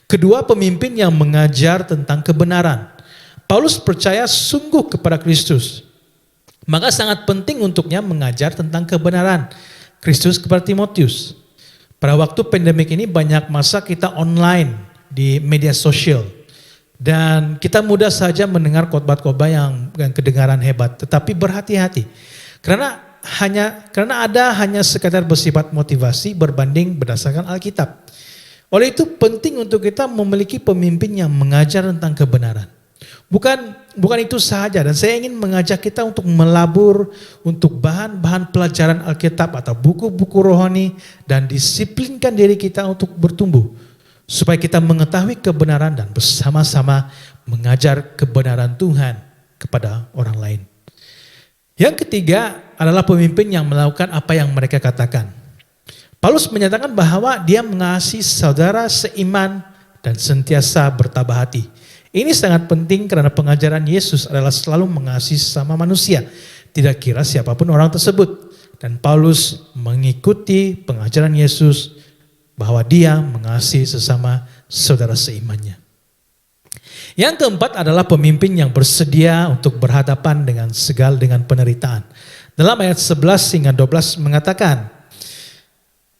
Kedua, pemimpin yang mengajar tentang kebenaran. Paulus percaya sungguh kepada Kristus. Maka sangat penting untuknya mengajar tentang kebenaran Kristus kepada Timotius. Pada waktu pandemik ini banyak masa kita online di media sosial. Dan kita mudah saja mendengar khotbah-khotbah yang kedengaran hebat. Tetapi berhati-hati. Karena hanya sekadar bersifat motivasi berbanding berdasarkan Alkitab. Oleh itu penting untuk kita memiliki pemimpin yang mengajar tentang kebenaran. Bukan itu saja, dan saya ingin mengajak kita untuk melabur untuk bahan-bahan pelajaran Alkitab atau buku-buku rohani dan disiplinkan diri kita untuk bertumbuh supaya kita mengetahui kebenaran dan bersama-sama mengajar kebenaran Tuhan kepada orang lain. Yang ketiga adalah pemimpin yang melakukan apa yang mereka katakan. Paulus menyatakan bahwa dia mengasihi saudara seiman dan sentiasa bertabah hati. Ini sangat penting karena pengajaran Yesus adalah selalu mengasihi sesama manusia, tidak kira siapapun orang tersebut. Dan Paulus mengikuti pengajaran Yesus bahwa dia mengasihi sesama saudara seimannya. Yang keempat adalah pemimpin yang bersedia untuk berhadapan dengan penderitaan. Dalam ayat 11 hingga 12 mengatakan,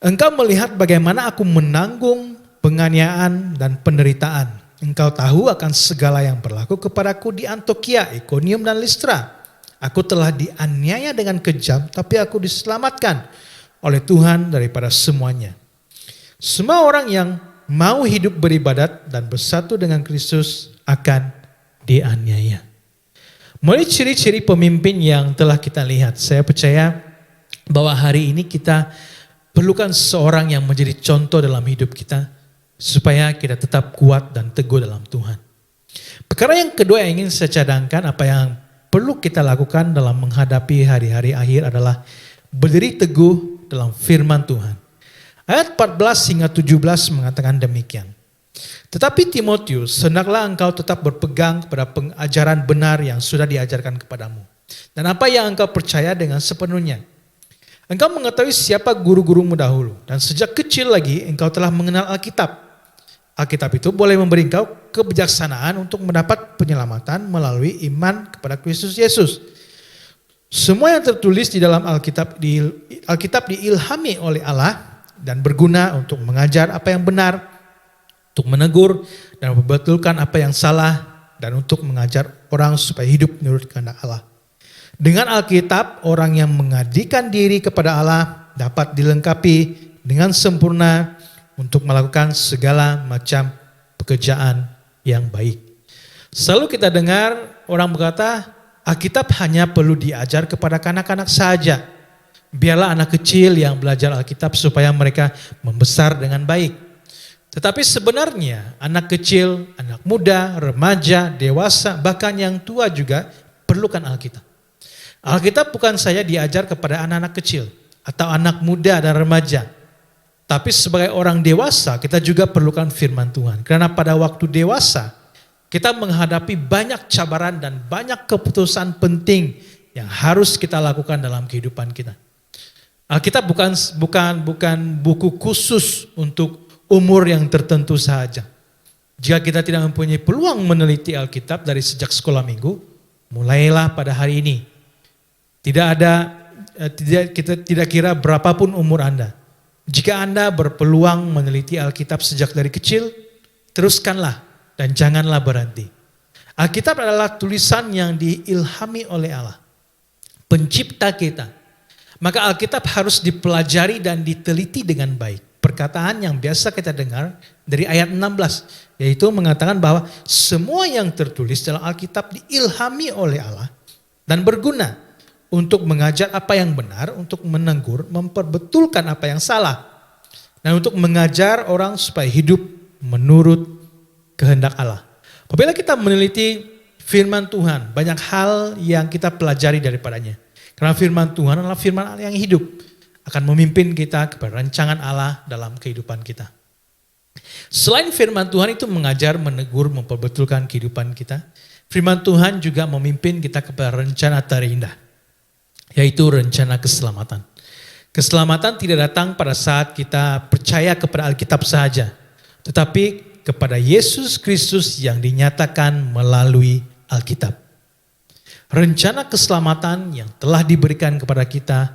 engkau melihat bagaimana aku menanggung penganiayaan dan penderitaan. Engkau tahu akan segala yang berlaku kepadaku di Antiokhia, Ikonium dan Listra. Aku telah dianiaya dengan kejam, tapi aku diselamatkan oleh Tuhan daripada semuanya. Semua orang yang mau hidup beribadat dan bersatu dengan Kristus akan dianiaya. Melalui ciri-ciri pemimpin yang telah kita lihat, saya percaya bahwa hari ini kita perlukan seorang yang menjadi contoh dalam hidup kita supaya kita tetap kuat dan teguh dalam Tuhan. Perkara yang kedua yang ingin saya cadangkan, apa yang perlu kita lakukan dalam menghadapi hari-hari akhir adalah berdiri teguh dalam firman Tuhan. Ayat 14 hingga 17 mengatakan demikian. Tetapi Timotius, hendaklah engkau tetap berpegang kepada pengajaran benar yang sudah diajarkan kepadamu. Dan apa yang engkau percaya dengan sepenuhnya. Engkau mengetahui siapa guru-gurumu dahulu. Dan sejak kecil lagi engkau telah mengenal Alkitab. Alkitab itu boleh memberi engkau kebijaksanaan untuk mendapat penyelamatan melalui iman kepada Kristus Yesus. Semua yang tertulis di dalam Alkitab diilhami oleh Allah dan berguna untuk mengajar apa yang benar, untuk menegur dan membetulkan apa yang salah, dan untuk mengajar orang supaya hidup menurut kehendak Allah. Dengan Alkitab, orang yang mengabdikan diri kepada Allah dapat dilengkapi dengan sempurna untuk melakukan segala macam pekerjaan yang baik. Selalu kita dengar orang berkata, Alkitab hanya perlu diajar kepada kanak-kanak saja. Biarlah anak kecil yang belajar Alkitab supaya mereka membesar dengan baik. Tetapi sebenarnya anak kecil, anak muda, remaja, dewasa, bahkan yang tua juga perlukan Alkitab. Alkitab bukan saja diajar kepada anak-anak kecil atau anak muda dan remaja. Tapi sebagai orang dewasa kita juga perlukan firman Tuhan. Karena pada waktu dewasa kita menghadapi banyak cabaran dan banyak keputusan penting yang harus kita lakukan dalam kehidupan kita. Alkitab bukan buku khusus untuk umur yang tertentu saja. Jika kita tidak mempunyai peluang meneliti Alkitab dari sejak sekolah minggu, mulailah pada hari ini. Kita tidak kira berapapun umur Anda. Jika Anda berpeluang meneliti Alkitab sejak dari kecil, teruskanlah dan janganlah berhenti. Alkitab adalah tulisan yang diilhami oleh Allah, pencipta kita. Maka Alkitab harus dipelajari dan diteliti dengan baik. Perkataan yang biasa kita dengar dari ayat 16, yaitu mengatakan bahwa semua yang tertulis dalam Alkitab diilhami oleh Allah dan berguna untuk mengajar apa yang benar, untuk menegur, memperbetulkan apa yang salah, dan untuk mengajar orang supaya hidup menurut kehendak Allah. Apabila kita meneliti firman Tuhan, banyak hal yang kita pelajari daripadanya. Karena firman Tuhan adalah firman Allah yang hidup, akan memimpin kita kepada rancangan Allah dalam kehidupan kita. Selain firman Tuhan itu mengajar, menegur, memperbetulkan kehidupan kita, firman Tuhan juga memimpin kita kepada rencana terindah, yaitu rencana keselamatan. Keselamatan tidak datang pada saat kita percaya kepada Alkitab saja, tetapi kepada Yesus Kristus yang dinyatakan melalui Alkitab. Rencana keselamatan yang telah diberikan kepada kita,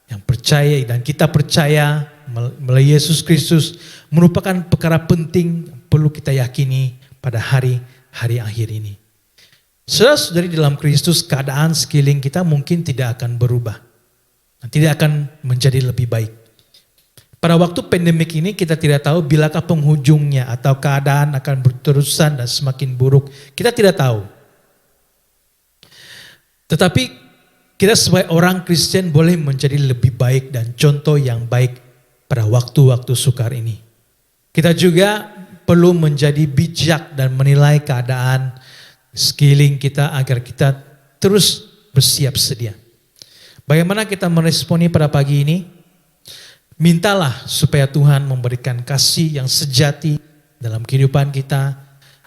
yang percaya dan kita percaya melalui Yesus Kristus merupakan perkara penting yang perlu kita yakini pada hari-hari akhir ini. Saudara-saudari dalam Kristus, keadaan sekeliling kita mungkin tidak akan berubah. dan tidak akan menjadi lebih baik. Pada waktu pandemik ini kita tidak tahu bilakah penghujungnya atau keadaan akan berterusan dan semakin buruk. Kita tidak tahu. Tetapi kita sebagai orang Kristen boleh menjadi lebih baik dan contoh yang baik pada waktu-waktu sukar ini. Kita juga perlu menjadi bijak dan menilai keadaan sekeliling kita agar kita terus bersiap sedia. Bagaimana kita meresponi pada pagi ini? Mintalah supaya Tuhan memberikan kasih yang sejati dalam kehidupan kita,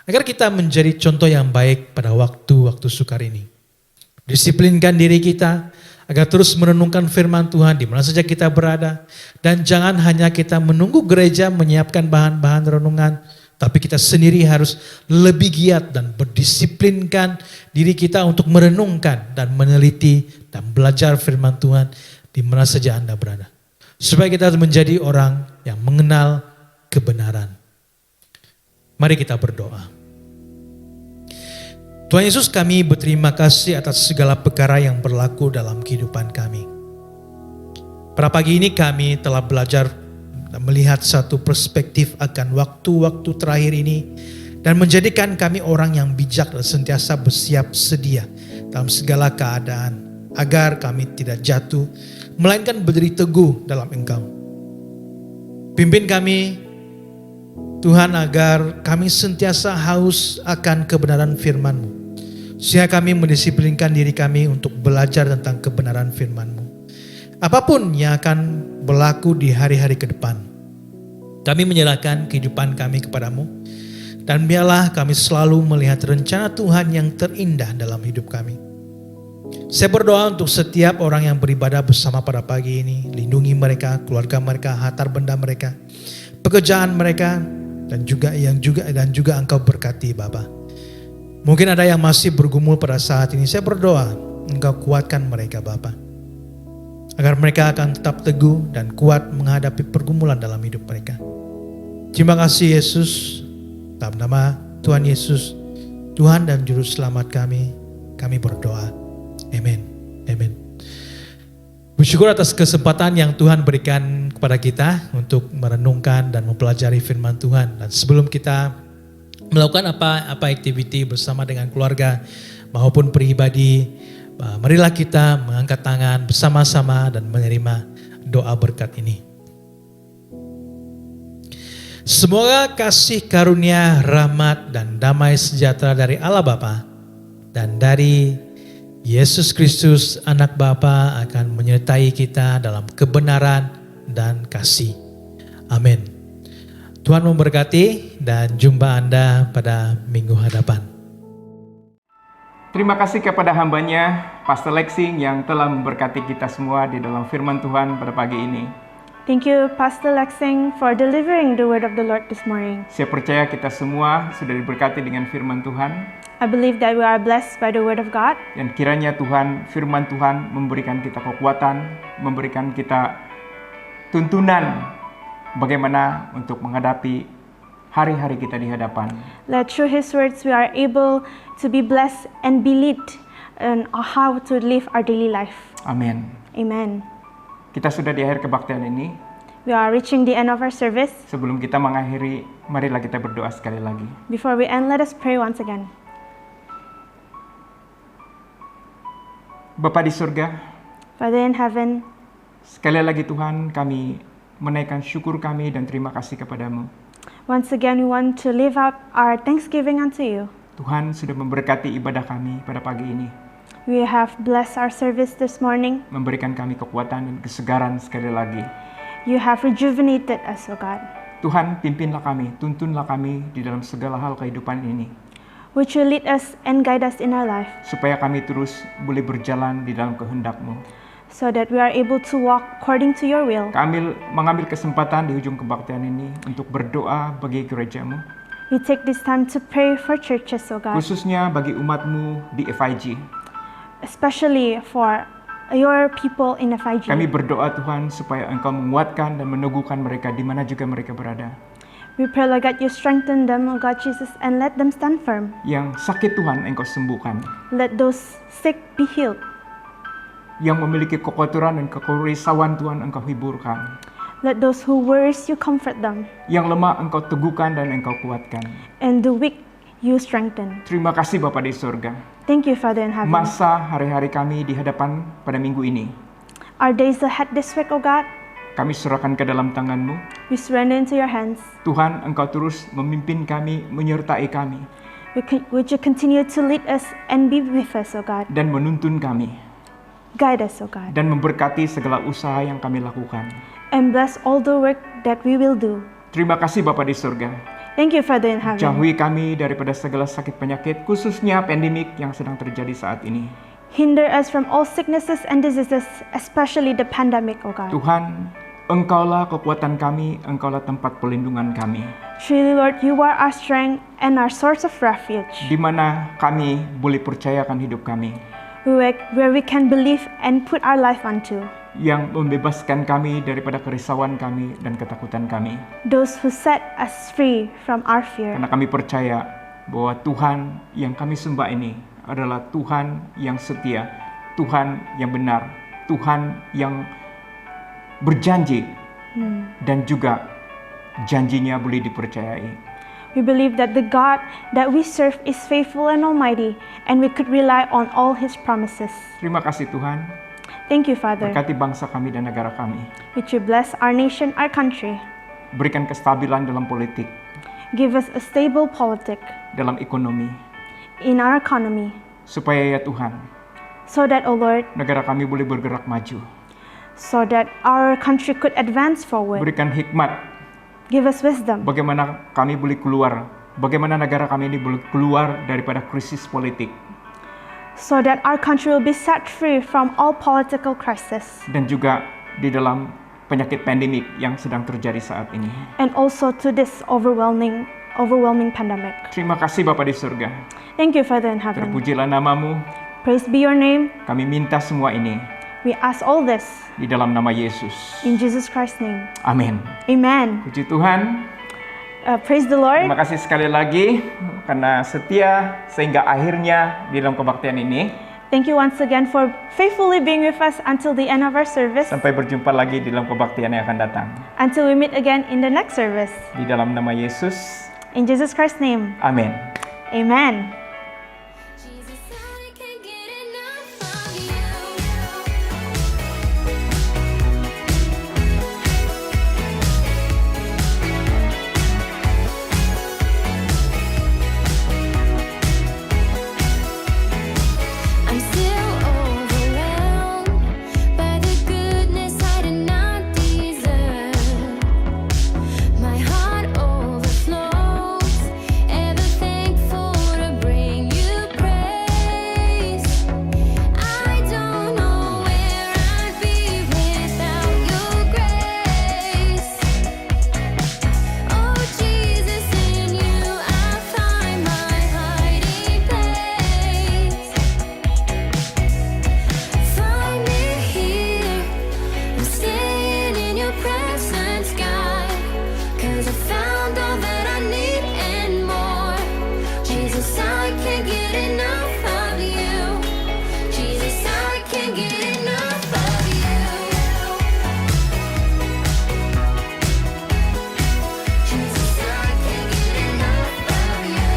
agar kita menjadi contoh yang baik pada waktu-waktu sukar ini. Disiplinkan diri kita agar terus merenungkan firman Tuhan di mana saja kita berada, dan jangan hanya kita menunggu gereja menyiapkan bahan-bahan renungan, tapi kita sendiri harus lebih giat dan berdisiplinkan diri kita untuk merenungkan dan meneliti dan belajar firman Tuhan di mana saja Anda berada. Supaya kita menjadi orang yang mengenal kebenaran. Mari kita berdoa. Tuhan Yesus, kami berterima kasih atas segala perkara yang berlaku dalam kehidupan kami. Pada pagi ini kami telah belajar dan melihat satu perspektif akan waktu-waktu terakhir ini dan menjadikan kami orang yang bijak dan sentiasa bersiap sedia dalam segala keadaan agar kami tidak jatuh, melainkan berdiri teguh dalam Engkau. Pimpin kami, Tuhan, agar kami sentiasa haus akan kebenaran firman-Mu, sehingga kami mendisiplinkan diri kami untuk belajar tentang kebenaran firman-Mu. Apapun yang akan berlaku di hari-hari ke depan, kami menyerahkan kehidupan kami kepadamu, dan biarlah kami selalu melihat rencana Tuhan yang terindah dalam hidup kami. Saya berdoa untuk setiap orang yang beribadah bersama pada pagi ini. Lindungi mereka, keluarga mereka, harta benda mereka, pekerjaan mereka, dan juga Engkau berkati Bapa. Mungkin ada yang masih bergumul pada saat ini. Saya berdoa Engkau kuatkan mereka Bapa, agar mereka akan tetap teguh dan kuat menghadapi pergumulan dalam hidup mereka. Terima kasih Yesus. Dalam nama Tuhan Yesus, Tuhan dan Juru Selamat kami berdoa. Amin. Amin. Bersyukur atas kesempatan yang Tuhan berikan kepada kita untuk merenungkan dan mempelajari firman Tuhan. Dan sebelum kita melakukan apa aktiviti bersama dengan keluarga maupun pribadi, marilah kita mengangkat tangan bersama-sama dan menerima doa berkat ini. Semoga kasih karunia, rahmat, dan damai sejahtera dari Allah Bapa dan dari Yesus Kristus anak Bapa akan menyertai kita dalam kebenaran dan kasih. Amin. Tuhan memberkati dan jumpa Anda pada minggu hadapan.
Terima kasih kepada hambanya, Pastor Lexing, yang telah memberkati kita semua di dalam firman Tuhan pada pagi ini.
Thank you, Pastor Lexing, for delivering the word of the Lord this morning.
Saya percaya kita semua sudah diberkati dengan firman Tuhan.
I believe that we are blessed by the word of God.
Dan kiranya firman Tuhan memberikan kita kekuatan, memberikan kita tuntunan bagaimana untuk menghadapi hari-hari kita di hadapan.
That through His words we are able to be blessed and be led in how to live our daily life.
Amin.
Amen.
Kita sudah di akhir kebaktian ini.
We are reaching the end of our service.
Sebelum kita mengakhiri, marilah kita berdoa sekali lagi.
Before we end, let us pray once again.
Bapa di surga,
Father in heaven,
sekali lagi Tuhan, kami menaikkan syukur kami dan terima kasih kepadamu.
once again we want to live out our thanksgiving unto you.
Tuhan sudah memberkati ibadah kami pada pagi ini.
We have blessed our service this morning.
Memberikan kami kekuatan dan kesegaran sekali lagi.
You have rejuvenated us, O God.
Tuhan, pimpinlah kami, tuntunlah kami di dalam segala hal kehidupan ini.
Would you lead us and guide us in our life
Supaya kami terus boleh berjalan di dalam kehendak-Mu.
so that we are able to walk according to your will.
Kami mengambil kesempatan di ujung kebaktian ini untuk berdoa bagi gereja-Mu.
We take this time to pray for churches, O God,
Khususnya bagi umat-Mu di FIG.
especially for your people in FIG.
Kami berdoa Tuhan supaya Engkau menguatkan dan meneguhkan mereka di mana juga mereka berada.
We pray, Lord God, you strengthen them, O God Jesus, and let them stand firm.
Yang sakit Tuhan Engkau sembuhkan.
Let those sick be healed.
Yang memiliki kekotoran dan kerisauan Tuhan Engkau hiburkan.
Let those who worries you comfort them,
Yang lemah Engkau teguhkan dan Engkau kuatkan.
and the weak you strengthen.
Terima kasih Bapa di surga.
Thank you, Father in heaven.
Masa hari-hari kami di hadapan pada minggu ini,
Our days ahead this week, O God,
kami serahkan ke dalam tangan-Mu.
we surrender into your hands.
Tuhan, Engkau terus memimpin kami, menyertai kami,
Would you continue to lead us and be with us, O God?
dan menuntun kami,
Guide us, O God,
dan memberkati segala usaha yang kami lakukan.
and bless all the work that we will do.
Terima kasih Bapa di surga.
Thank you, Father in heaven.
Jauhi kami daripada segala sakit penyakit, khususnya pandemik yang sedang terjadi saat ini.
Hinder us from all sicknesses and diseases, especially the pandemic, O God.
Tuhan, Engkaulah kekuatan kami, Engkaulah tempat pelindungan kami,
Truly, Lord, you are our strength and our source of refuge,
di mana kami boleh percayakan hidup kami,
where we can believe and put our life unto.
yang membebaskan kami daripada kerisauan kami dan ketakutan kami.
Those who set us free from our fear.
Karena kami percaya bahwa Tuhan yang kami sembah ini adalah Tuhan yang setia, Tuhan yang benar, Tuhan yang berjanji dan juga janjinya boleh dipercayai.
We believe that the God that we serve is faithful and almighty, and we could rely on all His promises.
Terima kasih Tuhan,
Thank you, Father.
berkati bangsa kami dan negara kami.
Would you bless our nation, our country?
Berikan kestabilan dalam politik,
Give us a stable politic
dalam ekonomi,
in our economy,
supaya ya Tuhan,
so that, O Lord,
negara kami boleh bergerak maju.
so that our country could advance forward.
Berikan hikmat,
Give us wisdom,
bagaimana kami boleh keluar, bagaimana negara kami ini boleh keluar daripada krisis politik,
so that our country will be set free from all political crisis,
dan juga di dalam penyakit pandemik yang sedang terjadi saat ini.
and also to this overwhelming pandemic.
Terima kasih Bapa di surga,
Thank you, Father in heaven.
terpujilah namamu.
Praise be your name.
Kami minta semua ini
We ask all this
di dalam nama Yesus.
in Jesus Christ's name.
Amin.
Amen.
Puji Tuhan.
Praise the Lord.
Terima kasih sekali lagi karena setia sehingga akhirnya di dalam kebaktian ini.
Thank you once again for faithfully being with us until the end of our service,
Sampai berjumpa lagi di dalam kebaktian yang akan datang.
until we meet again in the next service.
Di dalam nama Yesus.
In Jesus Christ's name.
Amin.
Amen.
Jesus, I can't get enough of you. I'm still overwhelmed by the goodness I did not deserve. My heart overflows, ever thankful to bring you praise. I don't know where I'd be without your grace. Oh Jesus, in you I find my hiding place. Find me here, I'm staying in your presence, God. 'Cause I found all that I need and more. Jesus, I can't get enough of you. Jesus, I can't get enough of you. Jesus, I can't get enough of you.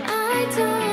I don't